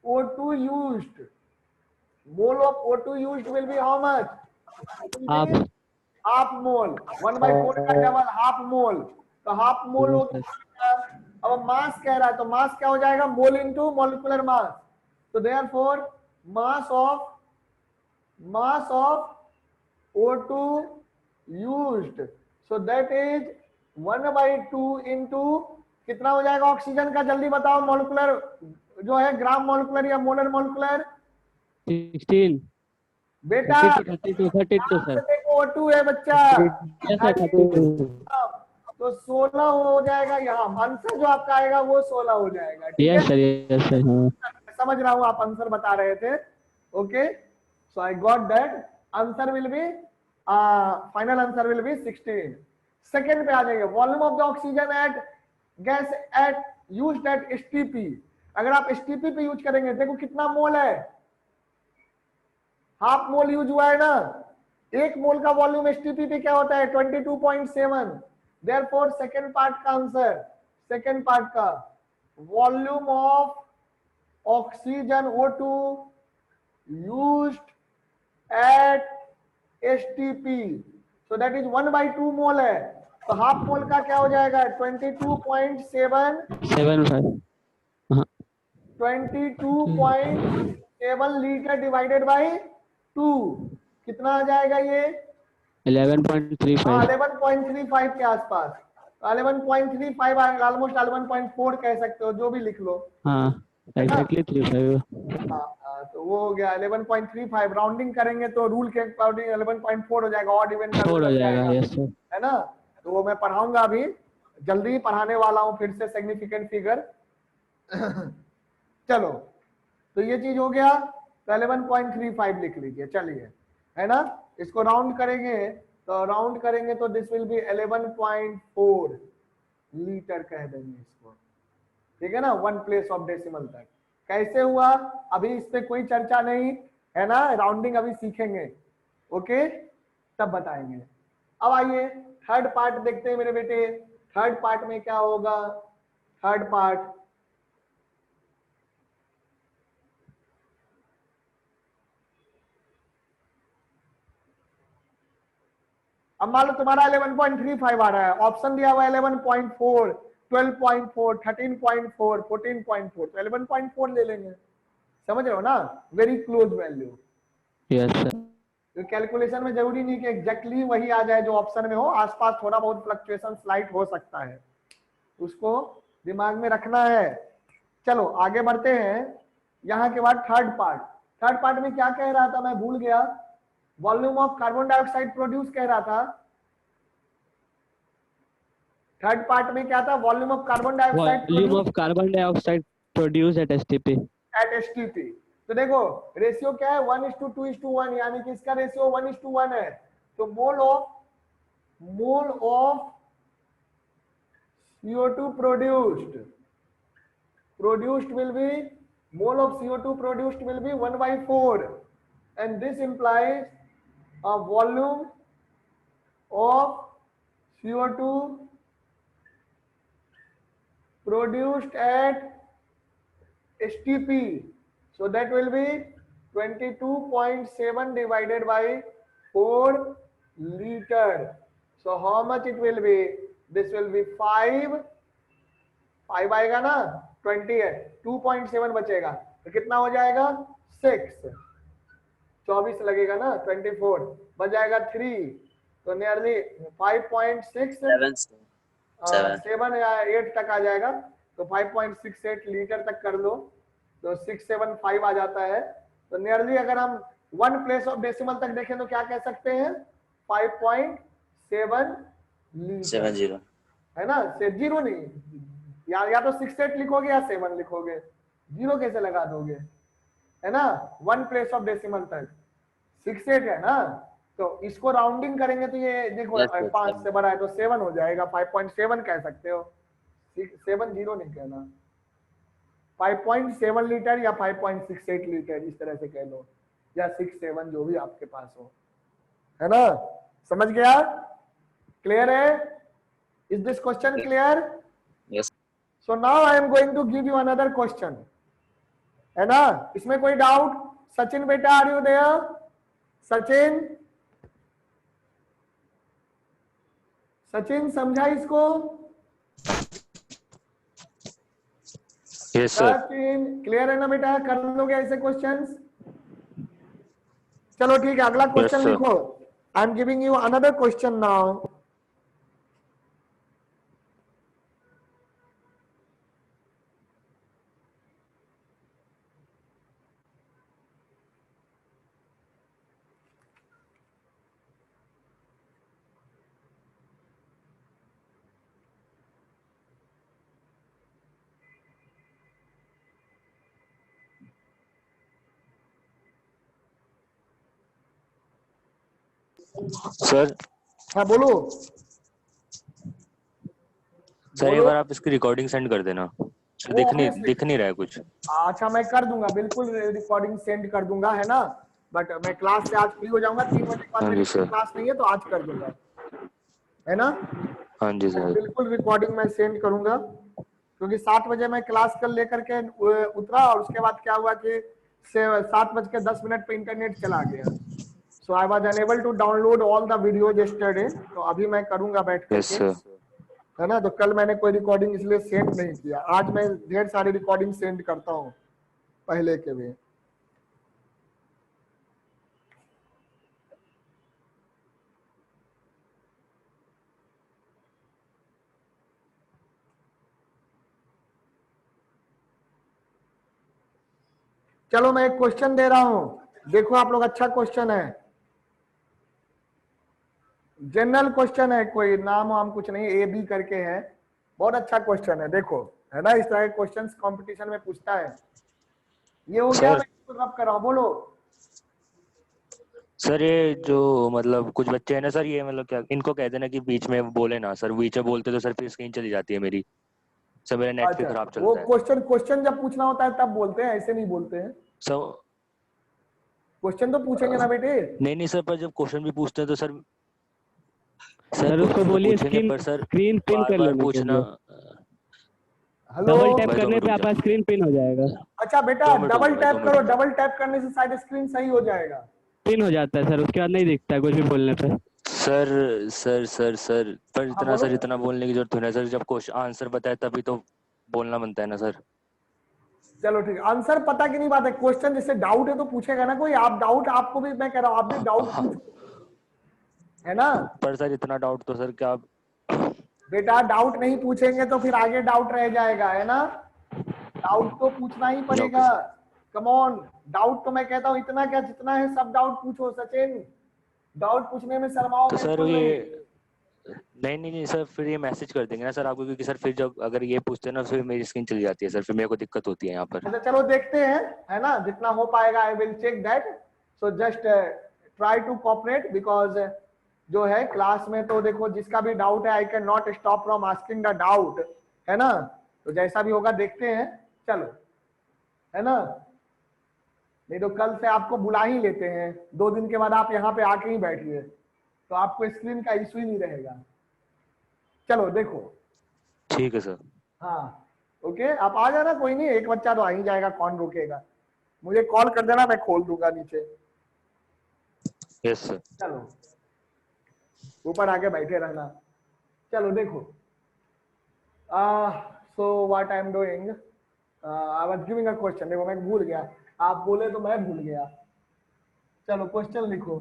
O2 used, mole of O2 used will be how much? Half mole, 1/4 का डबल हाफ मोल, तो हाफ मोल हो गया। अब मास कह रहा है, तो मास क्या हो जाएगा? मोल इनटू मॉलिक्यूलर मास, तो therefore mass of O2 used, so that is 1/2 into कितना हो जाएगा ऑक्सीजन का? जल्दी बताओ, मॉलिक्यूलर जो है, ग्राम मॉलिक्यूलर या मोलर मॉलिक्यूलर? 16 बेटा 32 सर। O2 है बच्चा, यस सर 32। तो 16 हो जाएगा, यहाँ आंसर जो आपका आएगा वो 16 हो जाएगा। ठीक यस है, सर, यस सर। हाँ समझ रहा हूँ आप आंसर बता रहे थे। Okay, so I got that, answer will be, final answer will be 16। Second पे आ जाइए, volume of the oxygen at gas at used at STP। अगर आप STP पे यूज करेंगे, देखो कितना मोल है, हाफ मोल यूज हुआ है ना। 1 मोल का वॉल्यूम STP पे क्या होता है? 22.7। देयरफॉर सेकंड पार्ट का आंसर, सेकंड पार्ट का volume of oxygen O2 used at STP, so that is 1/2 मोल है, तो हाफ मोल का क्या हो जाएगा? 75। 22.7 लीटर डिवाइडेड बाय 2, कितना आ जाएगा ये? 11.35। 11.35 के आसपास, 11.35, ऑलमोस्ट 11.4 कह सकते हो, जो भी लिख लो। हाँ एग्जैक्टली 35। तो वो हो गया 11.35, राउंडिंग करेंगे तो रूल के अकॉर्डिंग 11.4 हो जाएगा, ऑड इवन का 4 रूल हो लग जाएगा। जाएगा, यस सर। है ना? तो वो मैं पढ़ाऊंगा, अभी जल्दी ही पढ़ाने वाला हूँ फिर से सिग्निफिकेंट फिगर। चलो, तो ये चीज हो गया, तो 11.35 लिख लीजिए, चलिए, है ना? इसको राउंड करेंगे, तो दिस विल बी 11.4 लीटर कह देंगे इसको, ठीक है ना? 1 प्लेस ऑफ डेसिमल तक। कैसे हुआ अभी इस पे कोई चर्चा नहीं है ना, राउंडिंग अभी सीखेंगे, ओके, तब बताएंगे। अब आइए थर्ड पार्ट देखते हैं मेरे बेटे। थर्ड पार्ट में क्या होगा? थर्ड पार्ट, अब मान लो तुम्हारा 11.35 आ रहा है, ऑप्शन दिया हुआ है 11.4, 12.4, 13.4, 14.4, तो 11.4 ले लेंगे, समझ रहे हो ना? Very close value. Yes sir. तो कैलकुलेशन में जरूरी नहीं कि एग्जैक्टली वही आ जाए जो ऑप्शन में हो, आसपास थोड़ा बहुत फ्लक्चुएशन स्लाइड हो सकता है, उसको दिमाग में रखना है। चलो आगे बढ़ते हैं। यहाँ के बाद थर्ड पार्ट, थर्ड पार्ट में क्या कह रहा था, मैं भूल गया। Volume of carbon dioxide produce कह रहा था। थर्ड पार्ट में क्या था, volume of carbon dioxide volume of carbon dioxide produce at STP. At STP. तो देखो रेशियो क्या है, 1:2:1, यानी कि इसका रेशियो 1:1 है। तो mole of CO2 produced will be, mole of CO2 produced will be 1/4, and this implies a volume of CO2 produced at STP. So that will be 22.7 divided by 4 liter. So how much it will be? This will be 5 आएगा ना, 20 है, 2.7 बचेगा तो कितना हो जाएगा 6, 24 लगेगा ना, 24 बच जाएगा 3, तो नियरली 5.6 7 या 8 तक आ जाएगा। तो 5.68 लीटर तक कर लो तो 675 आ जाता है। तो नियरली अगर हम 1 प्लेस ऑफ डेसिमल तक देखें तो क्या कह सकते हैं, 5.7 लीटर है ना। से जीरो नहीं, या तो 68 लिखोगे या 7 लिखोगे, जीरो कैसे लगा दोगे, है ना। 1 प्लेस ऑफ डेसिमल तक 68 है ना, तो इसको राउंडिंग करेंगे तो ये देखो 5 से बड़ा है तो 7 हो जाएगा, 5.7 कह सकते हो, 7 जीरो नहीं कहना। 5.7 लीटर या 5.68 लीटर इस तरह से कह लो, या 6-7 जो भी आपके पास हो, है ना। समझ गया, क्लियर है? Is this question clear? Yes. So now I am going to give you another question, है ना। इसमें कोई डाउट? सचिन बेटा आर यू देयर? सचिन समझा इसको? Yes sir. सचिन क्लियर है ना बेटा, कर लोगे ऐसे क्वेश्चंस? चलो ठीक है, अगला क्वेश्चन sir. लिखो। आई am giving you another question now. Sir हाँ बोलो। सर एक बार आप इसकी रिकॉर्डिंग सेंड कर देना, दिख नहीं रहा है कुछ। अच्छा मैं कर दूंगा, बिल्कुल रिकॉर्डिंग सेंड कर दूंगा, है ना। बट मैं क्लास से आज फ्री हो जाऊंगा, 3 बजे के बाद मेरी क्लास नहीं है तो आज कर दूंगा, है ना। हाँ जी सर। बिल्कुल रिकॉर्डिंग मैं सेंड करूंगा, क्योंकि 7 बजे मैं क्लास कर लेकर के उतरा और उसके बाद क्या हुआ कि 7:10 पे इंटरनेट चला गया। So I was unable to download all the videos yesterday. तो अभी मैं करूंगा बैठ करके, है ना। तो कल मैंने कोई रिकॉर्डिंग इसलिए सेंड नहीं किया, आज मैं ढेर सारी रिकॉर्डिंग सेंड करता हूँ पहले के भी। चलो मैं एक क्वेश्चन दे रहा हूं, देखो आप लोग, अच्छा क्वेश्चन है, जनरल क्वेश्चन है, कोई नाम वाम कुछ नहीं, ए बी करके है, बहुत अच्छा क्वेश्चन है, देखो, है ना। इस तरह के क्वेश्चंस कंपटीशन में पूछता है। ये हो गया, मैं रब कर रहा हूं, बोलो सर। ये जो मतलब कुछ बच्चे हैं ना सर, ये मतलब क्या इनको कहते हैं ना कि बीच में बोले ना सर, बीच में बोलते तो सर फिर स्क्रीन चली जाती है मेरी सर, मेरा नेट भी खराब चलता है। वो क्वेश्चन जब पूछना होता है तब बोलते हैं, ऐसे नहीं बोलते हैं। क्वेश्चन तो पूछेंगे ना बेटे। नहीं सर, पर जब क्वेश्चन भी पूछते हैं तो सर उसको बोलिए स्क्रीन पिन कर लेना, पूछना। डबल टैप करने पे आपका स्क्रीन पिन हो जाएगा। अच्छा बेटा डबल टैप करो, डबल टैप करने से शायद स्क्रीन सही हो जाएगा। पिन हो जाता है सर, उसके बाद नहीं दिखता है कुछ भी बोलने पे। सर पर इतना बोलने की जरूरत है सर, जब क्वेश्चन आंसर बताए तभी तो बोलना बनता है ना सर। चलो ठीक है, आंसर पता की नहीं बात है, क्वेश्चन जैसे डाउट है तो पूछेगा ना कोई। आप डाउट, आपको भी मैं कह रहा हूँ, आप भी डाउट है ना। पर सर इतना डाउट तो सर क्या बेटा डाउट नहीं पूछेंगे तो फिर आगे डाउट रह जाएगा, है ना। डाउट तो पूछना ही पड़ेगा, कम ऑन, डाउट तो मैं कहता हूँ इतना क्या, जितना है सब डाउट पूछो सचिन, डाउट पूछने में शर्माओ तो सर बिल्कुल नहीं। ये नहीं सर, फिर ये मैसेज कर देंगे ना सर आपको, क्योंकि सर फिर जब अगर ये पूछते हैं ना फिर मेरी स्क्रीन चली जाती है सर, फिर मेरे को दिक्कत होती है यहाँ पर। अच्छा चलो देखते हैं, है ना, जितना हो पाएगा I will check that. So just try to cooperate, because जो है क्लास में तो देखो जिसका भी डाउट है I can not stop from asking the doubt, है ना, तो जैसा भी होगा देखते हैं, चलो, है ना, नहीं तो कल से आपको बुला ही लेते हैं, 2 दिन के बाद आप यहाँ पे आके ही बैठिए, तो आपको स्क्रीन का इश्यू ही नहीं रहेगा। चलो देखो, ठीक है सर। हाँ ओके, आप आ जाना, कोई नहीं, एक बच्चा तो आ ही जाएगा, कौन रोकेगा, मुझे कॉल कर देना, मैं खोल दूंगा नीचे। Yes sir. चलो ऊपर आके बैठे रहना। चलो देखो, so what I am doing, I was giving a question, देखो मैं भूल गया, आप बोले तो मैं भूल गया। चलो क्वेश्चन लिखो,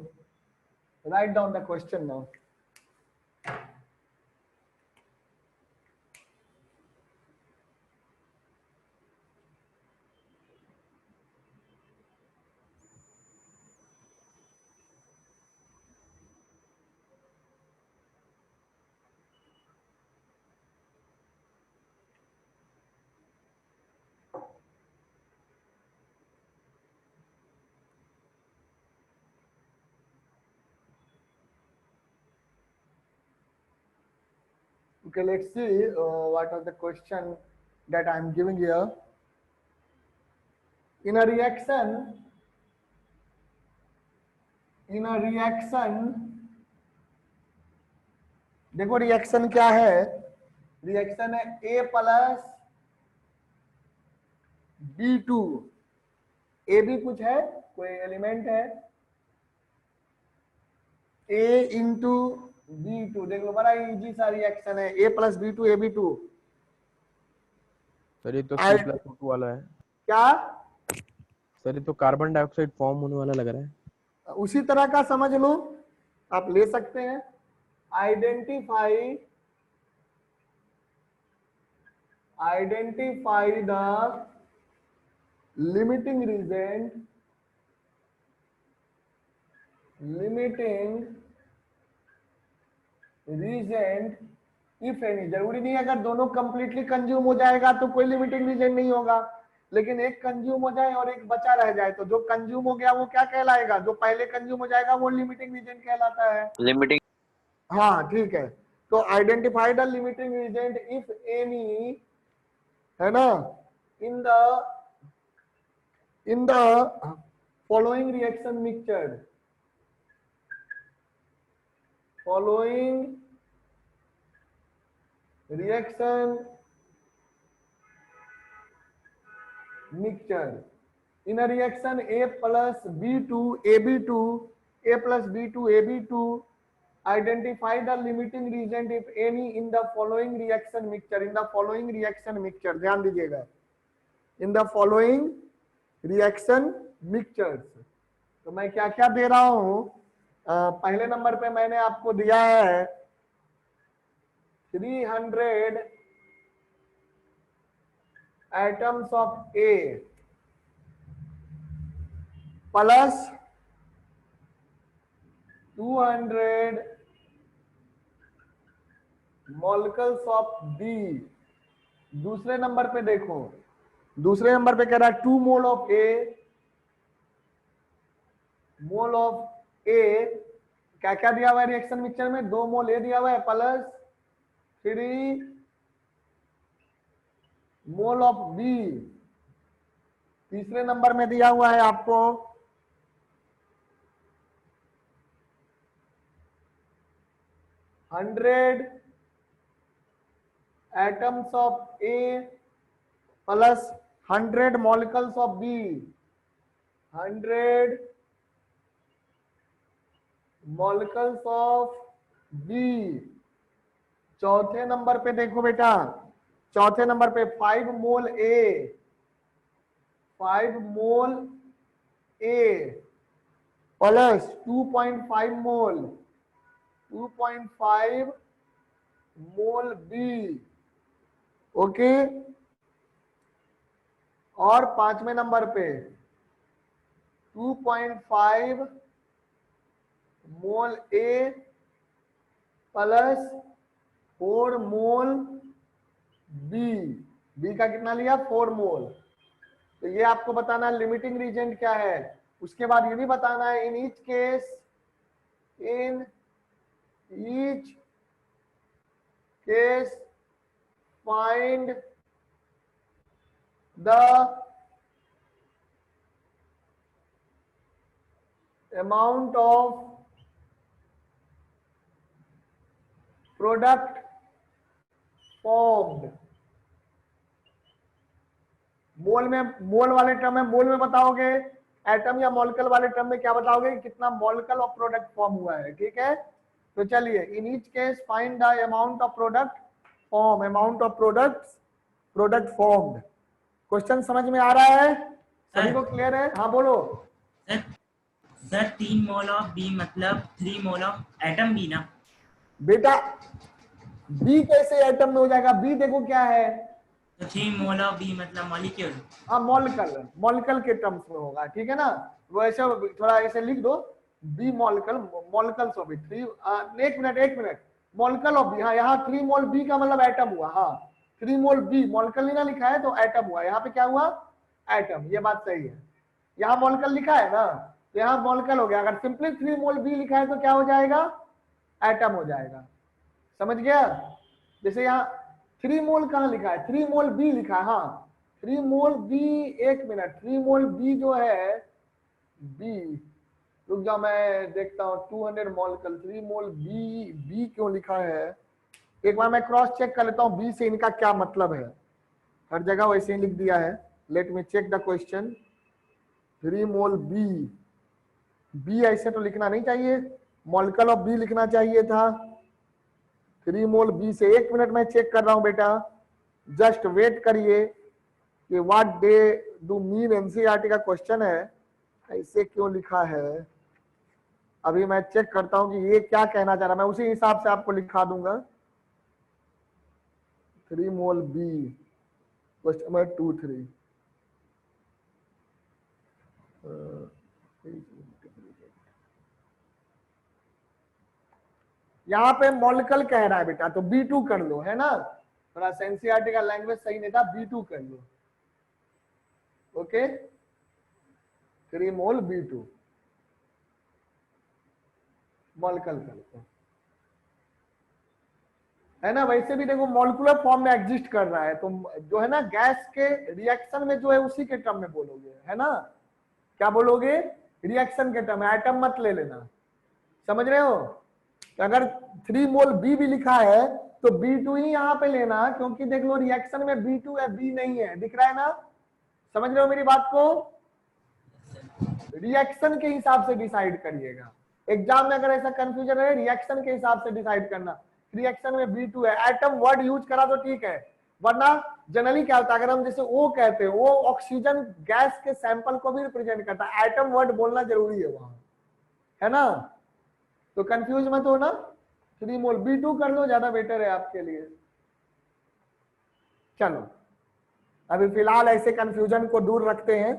write down the question now. Okay, let's see what are the question that I am giving here. In a reaction, देखो रिएक्शन क्या है, रिएक्शन है A प्लस B2, ए भी कुछ है, कोई एलिमेंट है, A इंटू B2, देख लो बड़ा इजी सा रिएक्शन है, A plus B2 AB2। Sir ये तो C+O2 वाला है। क्या सर ये तो कार्बन डाइऑक्साइड फॉर्म होने वाला लग रहा है। उसी तरह का समझ लो, आप ले सकते हैं। Identify the limiting reagent, if any, जरूरी नहीं अगर दोनों कंप्लीटली कंज्यूम हो जाएगा तो कोई लिमिटिंग रीजन नहीं होगा, लेकिन एक कंज्यूम हो जाए और एक बचा रह जाए तो जो कंज्यूम हो गया वो क्या कहलाएगा, जो पहले कंज्यूम हो जाएगा वो लिमिटिंग रीजन कहलाता है। लिमिटिंग, हाँ ठीक है, तो identify the limiting reagent if any, है ना, in the following reaction mixture, in a reaction A plus B2 AB2, A plus B2 AB2, identify the limiting reagent if any in the following reaction mixture, ध्यान दीजिएगा, in the following reaction mixtures। तो मैं क्या क्या दे रहा हूं, पहले नंबर पे मैंने आपको दिया है 300 atoms of A plus 200 molecules of B। दूसरे नंबर पे देखो, दूसरे नंबर पे कह रहा है 2 मोल ऑफ ए, क्या क्या दिया हुआ है रिएक्शन मिक्सचर में, 2 मोल ए दिया हुआ है प्लस 3 मोल ऑफ बी। तीसरे नंबर में दिया हुआ है आपको 100 atoms of A plus 100 molecules of B, 100 molecules of B। चौथे नंबर पे देखो बेटा, चौथे नंबर पे 5 मोल A, 5 mole A plus 2.5 mole, 2.5 mole B, okay. और 5वें नंबर पे 2.5 मोल ए प्लस 4 मोल बी। बी का कितना लिया? 4 मोल। तो ये आपको बताना है लिमिटिंग रीजन क्या है। उसके बाद ये भी बताना है in each case find the amount of product formed। मोल में, मोल वाले टर्म में मोल में बताओगे, एटम या मॉलिक्यूल वाले टर्म में क्या बताओगे? कितना मॉलिक्यूल ऑफ प्रोडक्ट फॉर्म हुआ है। ठीक है, तो चलिए in each case find the amount of product form, amount of product formed. Question समझ में आ रहा है? सभी को क्लियर है? हाँ बोलो। सर 3 मोल ऑफ बी मतलब 3 मोल ऑफ एटम बी ना? बेटा बी कैसे एटम में हो जाएगा? बी देखो क्या है, तो 3 मोल ऑफ बी मतलब मॉलिक्यूल। हाँ मॉलिक्यूल के टर्म्स में होगा। ठीक है ना, वो ऐसे थोड़ा ऐसे लिख दो, बी मॉलिक्यूल्स ऑफ बी 3। एक मिनट मॉलिक्यूल ऑफ बी, हाँ यहाँ 3 मोल बी का मतलब एटम हुआ। हाँ 3 मोल बी, मॉलिक्यूल नहीं ना लिखा है तो एटम हुआ। यहाँ पे क्या हुआ? एटम। ये बात सही है, यहाँ मॉलिक्यूल लिखा है ना तो यहाँ मॉलिक्यूल हो गया। अगर सिंपली 3 मोल बी लिखा है तो क्या हो जाएगा? एटम हो जाएगा। समझ गया? जैसे यहाँ 3 मोल कहाँ लिखा है? 3 मोल बी लिखा है। हाँ 3 मोल बी, एक मिनट, 3 मोल बी जो है, बी, रुक जाओ मैं देखता हूँ 200 मॉलिक्यूल 3 मोल बी क्यों लिखा है? एक बार मैं क्रॉस चेक कर लेता हूँ बी से इनका क्या मतलब है। हर जगह वैसे ही लिख दिया है। Let me check the question. 3 mole B ऐसे तो लिखना नहीं चाहिए, मॉलिक्यूल ऑफ बी लिखना चाहिए था। 3 मोल बी से, एक मिनट में चेक कर रहा हूं बेटा, जस्ट वेट करिए कि what they do mean. NCERT का क्वेश्चन है, ऐसे क्यों लिखा है? अभी मैं चेक करता हूं कि ये क्या कहना चाह रहा है, मैं उसी हिसाब से आपको लिखा दूंगा। 3 मोल बी क्वेश्चन नंबर 2-3 यहाँ पे मॉलिक्यूल कह रहा है बेटा, तो B2 कर लो, है ना? थोड़ा एनसीईआरटी का लैंग्वेज सही नहीं था, B2 कर लो। ओके 3 मोल B2 मॉलिक्यूल कर लो, है ना? वैसे भी देखो मॉलिक्यूलर फॉर्म में एग्जिस्ट कर रहा है, तो जो है ना गैस के रिएक्शन में जो है उसी के टर्म में बोलोगे, है ना? क्या बोलोगे? रिएक्शन के टर्म में, एटम मत ले लेना। समझ रहे हो? तो अगर 3 मोल बी भी लिखा है तो B2 ही यहाँ पे लेना, क्योंकि देख लो रिएक्शन में B2 है, बी नहीं है। दिख रहा है ना? समझ रहे हो मेरी बात को? रिएक्शन के हिसाब से डिसाइड करिएगा। एग्जाम में अगर ऐसा कंफ्यूजन है, रिएक्शन के हिसाब से डिसाइड करना। रिएक्शन में B2 है, एटम वर्ड यूज करा तो ठीक है, वरना जनरली क्या होता है, अगर हम जैसे O कहते हैं, वो ऑक्सीजन गैस के सैंपल को भी रिप्रेजेंट करता है, एटम वर्ड बोलना जरूरी है वहां, है ना? तो कंफ्यूज मत हो ना। 3 मोल B2 कर लो, ज्यादा बेटर है आपके लिए। चलो अभी फिलहाल ऐसे कंफ्यूजन को दूर रखते हैं।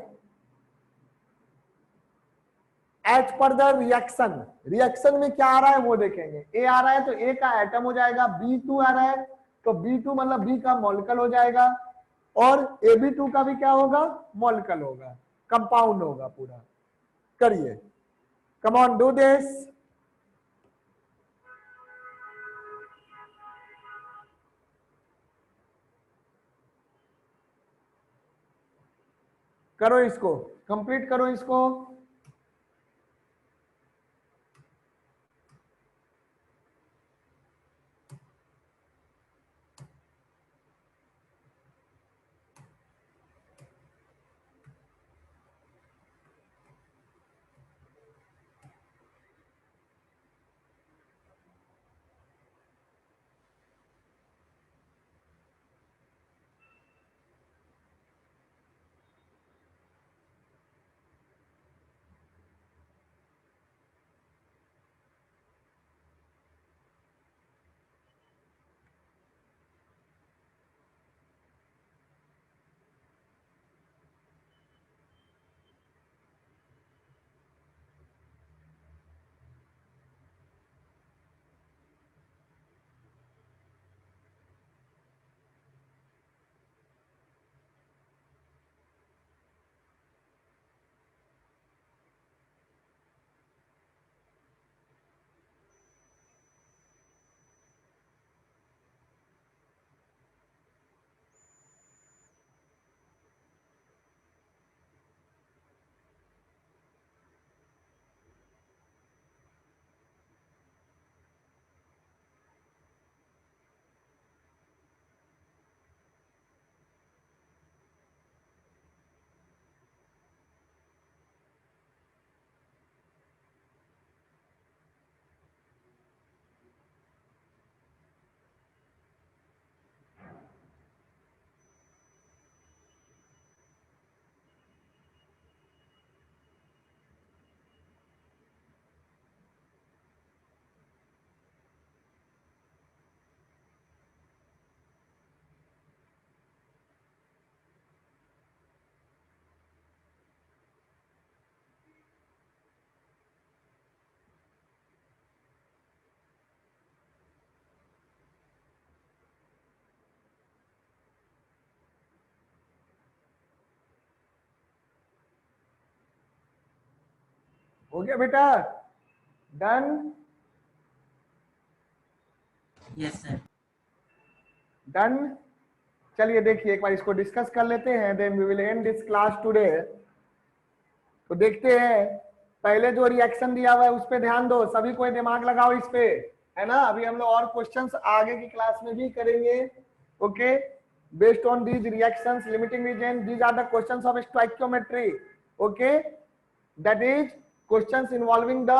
एज पर द रिएक्शन में क्या आ रहा है वो देखेंगे। ए आ रहा है तो ए का एटम हो जाएगा, B2 आ रहा है तो B2 मतलब बी का मॉलिक्यूल हो जाएगा, और AB2 का भी क्या होगा? मॉलिक्यूल होगा, कंपाउंड होगा पूरा। करिए, कम ऑन डू दिस। करो इसको, कंप्लीट करो इसको। हो गया बेटा? डन? Yes sir. डन? चलिए देखिए एक बार इसको डिस्कस कर लेते हैं, then we will end this class today. तो देखते हैं, पहले जो रिएक्शन दिया हुआ है उस पे ध्यान दो, सभी कोई दिमाग लगाओ इस पे, है ना? अभी हम लोग और क्वेश्चंस आगे की क्लास में भी करेंगे। Okay, based on these reactions, limiting reagent, these are the questions of stoichiometry. Okay, that is questions involving the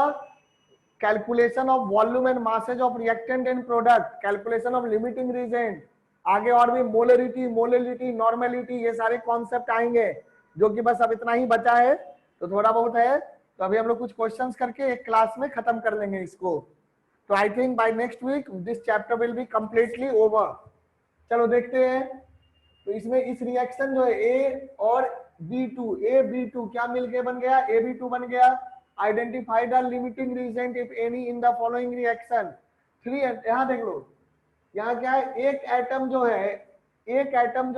calculation of volume and masses of reactant and product, calculation of limiting reagent, आगे और भी मोलरिटी, मोलरिटी, नॉर्मेलिटी, ये सारे कॉन्सेप्ट आएंगे, जो कि बस अब इतना ही बचा है, तो थोड़ा बहुत है, तो अभी हम लोग कुछ क्वेश्चंस करके एक क्लास में खत्म कर लेंगे इसको। तो I think by next week this chapter will be completely over. चलो देखते हैं, तो इसमें इस रिएक्शन जो है ए और B2, ए B2 क्या मिलके बन गया? AB2 बन गया। Identify the limiting reagent if any in the following reaction. 3, यहां देख लो, यहाँ क्या है, एक एटम जो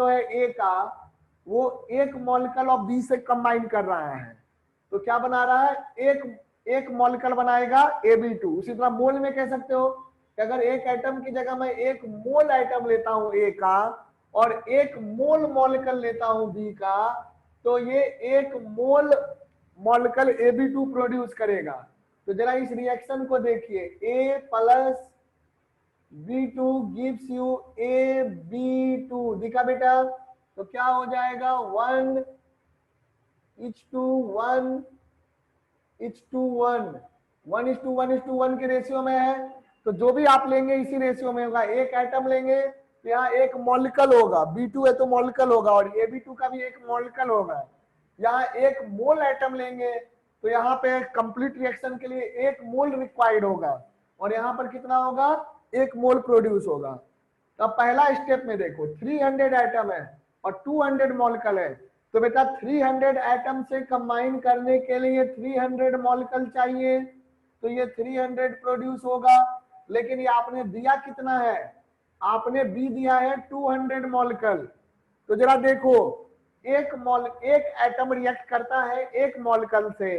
है ए का, वो एक मॉलिक्यूल ऑफ बी से कंबाइन कर रहा है, तो क्या बना रहा है? एक मॉलिक्यूल बनाएगा AB2। उसी तरह मोल में कह सकते हो कि अगर एक एटम की जगह मैं एक मोल एटम लेता हूं ए का और एक मोल मॉलिक्यूल लेता हूं बी का, तो ये एक मोल मॉलिक्यूल AB2 प्रोड्यूस करेगा। तो जरा इस रिएक्शन को देखिए, A plus B2 gives you AB2, दिखा बेटा? तो क्या हो जाएगा? 1:1, 1:1 के रेशियो में है। तो जो भी आप लेंगे इसी रेशियो में होगा। एक एटम लेंगे तो यहाँ एक मॉलिक्यूल होगा, B2 है तो मॉलिक्यूल होगा, और AB2 का भी एक मॉलिक्यूल होगा। यहाँ एक मोल एटम लेंगे तो यहाँ पे कंप्लीट रिएक्शन के लिए एक मोल रिक्वायर्ड होगा, और यहाँ पर कितना होगा? एक मोल प्रोड्यूस होगा। तो पहला स्टेप में देखो, 300 एटम है और 200 मॉलिक्यूल है, तो बेटा 300 एटम से कंबाइन करने के लिए 300 मॉलिक्यूल चाहिए, तो ये 300 प्रोड्यूस होगा। लेकिन ये आपने दिया कितना है? आपने बी दिया है 200 मॉलिक्यूल। तो जरा देखो, एक एटम रिएक्ट करता है एक मॉलिक्यूल से,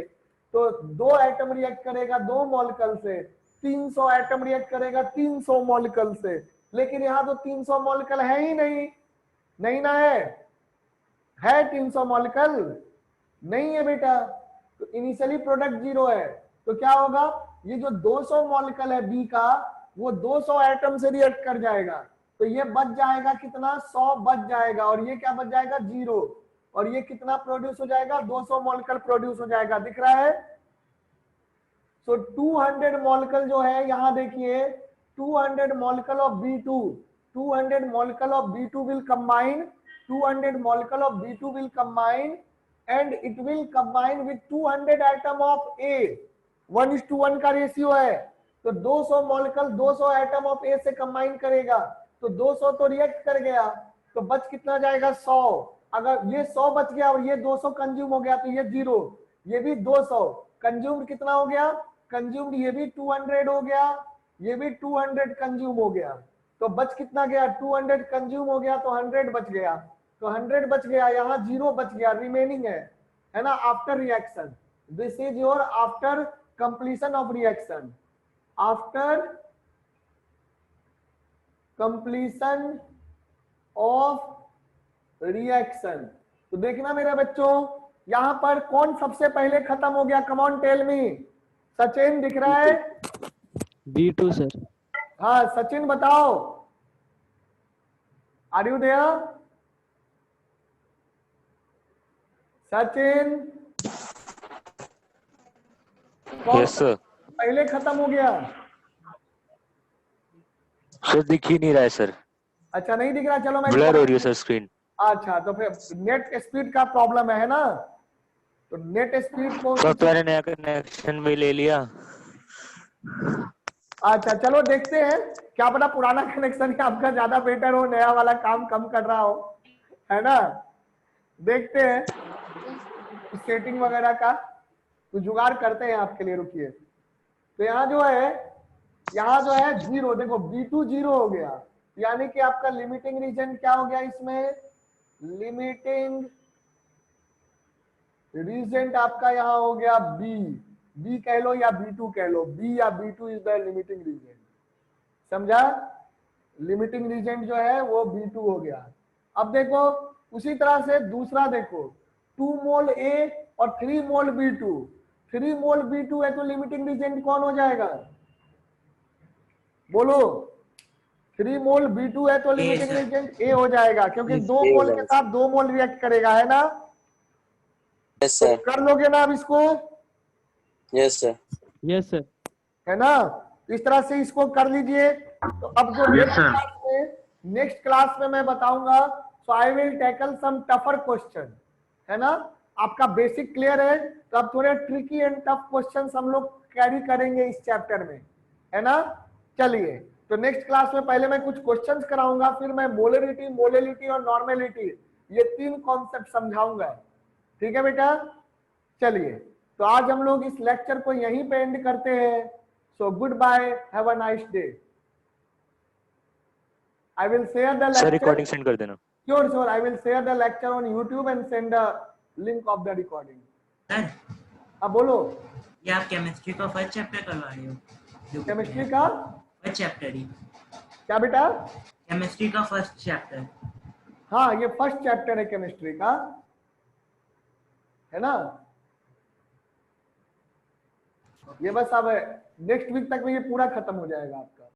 तो 2 एटम रिएक्ट करेगा 2 मॉलिक्यूल से, 300 एटम रिएक्ट करेगा 300 मॉलिक्यूल से। लेकिन यहाँ तो 300 मॉलिक्यूल है ही नहीं ना है 300 मॉलिक्यूल नहीं है बेटा। तो इनिशियली प्रोडक्ट 0 है, तो क्या होगा? ये जो 200 मॉलिक्यूल है बी का, वो 200 एटम से रिएक्ट कर जाएगा, तो ये बच जाएगा कितना? 100 बच जाएगा, और ये क्या बच जाएगा? 0। और ये कितना प्रोड्यूस हो जाएगा? 200 मॉलिक्यूल प्रोड्यूस हो जाएगा, दिख रहा है? सो 200 मॉलिक्यूल जो है, यहां देखिए, 200 molecule of B2, 200 molecule of B2 will combine, 200 molecule of B2 will combine, and it will combine with 200 atom of A। 1:1 का रेशियो है, तो 200 मॉलिक्यूल 200 एटम ऑफ ए से कंबाइन करेगा, तो 200 तो रिएक्ट कर गया, तो बच कितना जाएगा? 100। अगर ये 100 बच गया और ये 200 कंज्यूम हो गया, तो ये 0, ये भी 200 कंज्यूम कितना हो गया? कंज्यूम ये भी 200 हो गया, ये भी 200 कंज्यूम हो गया, तो बच कितना गया? 200 कंज्यूम हो गया, तो 100 बच गया, तो 100 बच गया, यहाँ 0 बच गया, रिमेनिंग है ना? After reaction, this is your after completion of reaction, after completion of reaction. तो देखना मेरे बच्चों, यहां पर कौन सबसे पहले खत्म हो गया? Come on tell me. Sachin दिख रहा है? B2 sir. हाँ सचिन बताओ, are you there? Sachin yes sir. पहले खत्म हो गया? सर दिख ही नहीं रहा है सर, अच्छा नहीं दिख रहा, चलो मैं ब्लर हो रही है सर स्क्रीन। अच्छा, तो फिर नेट स्पीड का प्रॉब्लम है ना? तो नेट स्पीड को सॉफ्टवेयर ने नया कनेक्शन भी ले लिया। अच्छा चलो देखते हैं, क्या पता पुराना कनेक्शन ही आपका ज्यादा बेटर हो, नया वाला काम कम कर रहा हो, है ना? देखते हैं सेटिंग वगैरह का तो जुगाड़ करते हैं आपके लिए, रुकिए। तो यहाँ जो है 0, देखो B2 0 हो गया, यानी कि आपका लिमिटिंग रीजन क्या हो गया? इसमें लिमिटिंग रीजन आपका यहाँ हो गया B, बी कह लो या B2 कह लो, बी या B2 is the limiting reagent, समझा? लिमिटिंग रीजन जो है वो B2 हो गया। अब देखो उसी तरह से दूसरा देखो, 2 मोल A और 3 मोल B2, 3 मोल B2 है तो लिमिटिंग रीजन कौन हो जाएगा? बोलो। 3 मोल B2 है तो लिमिटिंग sir. रीजन A हो जाएगा, क्योंकि 2 A मोल हो के जाएगा। साथ 2 मोल रिएक्ट करेगा, है ना? यस तो सर, कर लोगे ना अब इसको, यस सर, यस सर। है ना? इस तरह से इसको कर लीजिए। तो अब जो नेक्स्ट क्लास में मैं बताऊंगा, so I will tackle some tougher question, है ना? आपका बेसिक क्लियर है, तो अब थोड़े ट्रिकी एंड टफ क्वेश्चंस हम लोग कैरी करेंगे इस चैप्टर में, है ना? चलिए, तो नेक्स्ट क्लास में पहले मैं कुछ क्वेश्चंस कराऊंगा, फिर मैं मोलरिटी, मोलेलिटी और नॉर्मेलिटी, ये 3 कॉन्सेप्ट समझाऊंगा। ठीक है बेटा? चलिए, तो आज हम लोग इस लेक्चर को यहीं पे एंड करते हैं। So good bye, have a nice day. I will share the sir lecture. Recording send कर देना। Sure. I will share the lecture on YouTube and send a link of the recording. Sir अब बोलो, ये आप केमिस्ट्री का फर्स्ट चैप्टर करवा रहे हो? केमिस्ट्री का फर्स्ट चैप्टर ही, क्या बेटा? केमिस्ट्री का फर्स्ट चैप्टर। हाँ, ये फर्स्ट चैप्टर है केमिस्ट्री का, है ना? ये बस अब नेक्स्ट वीक तक में ये पूरा खत्म हो जाएगा।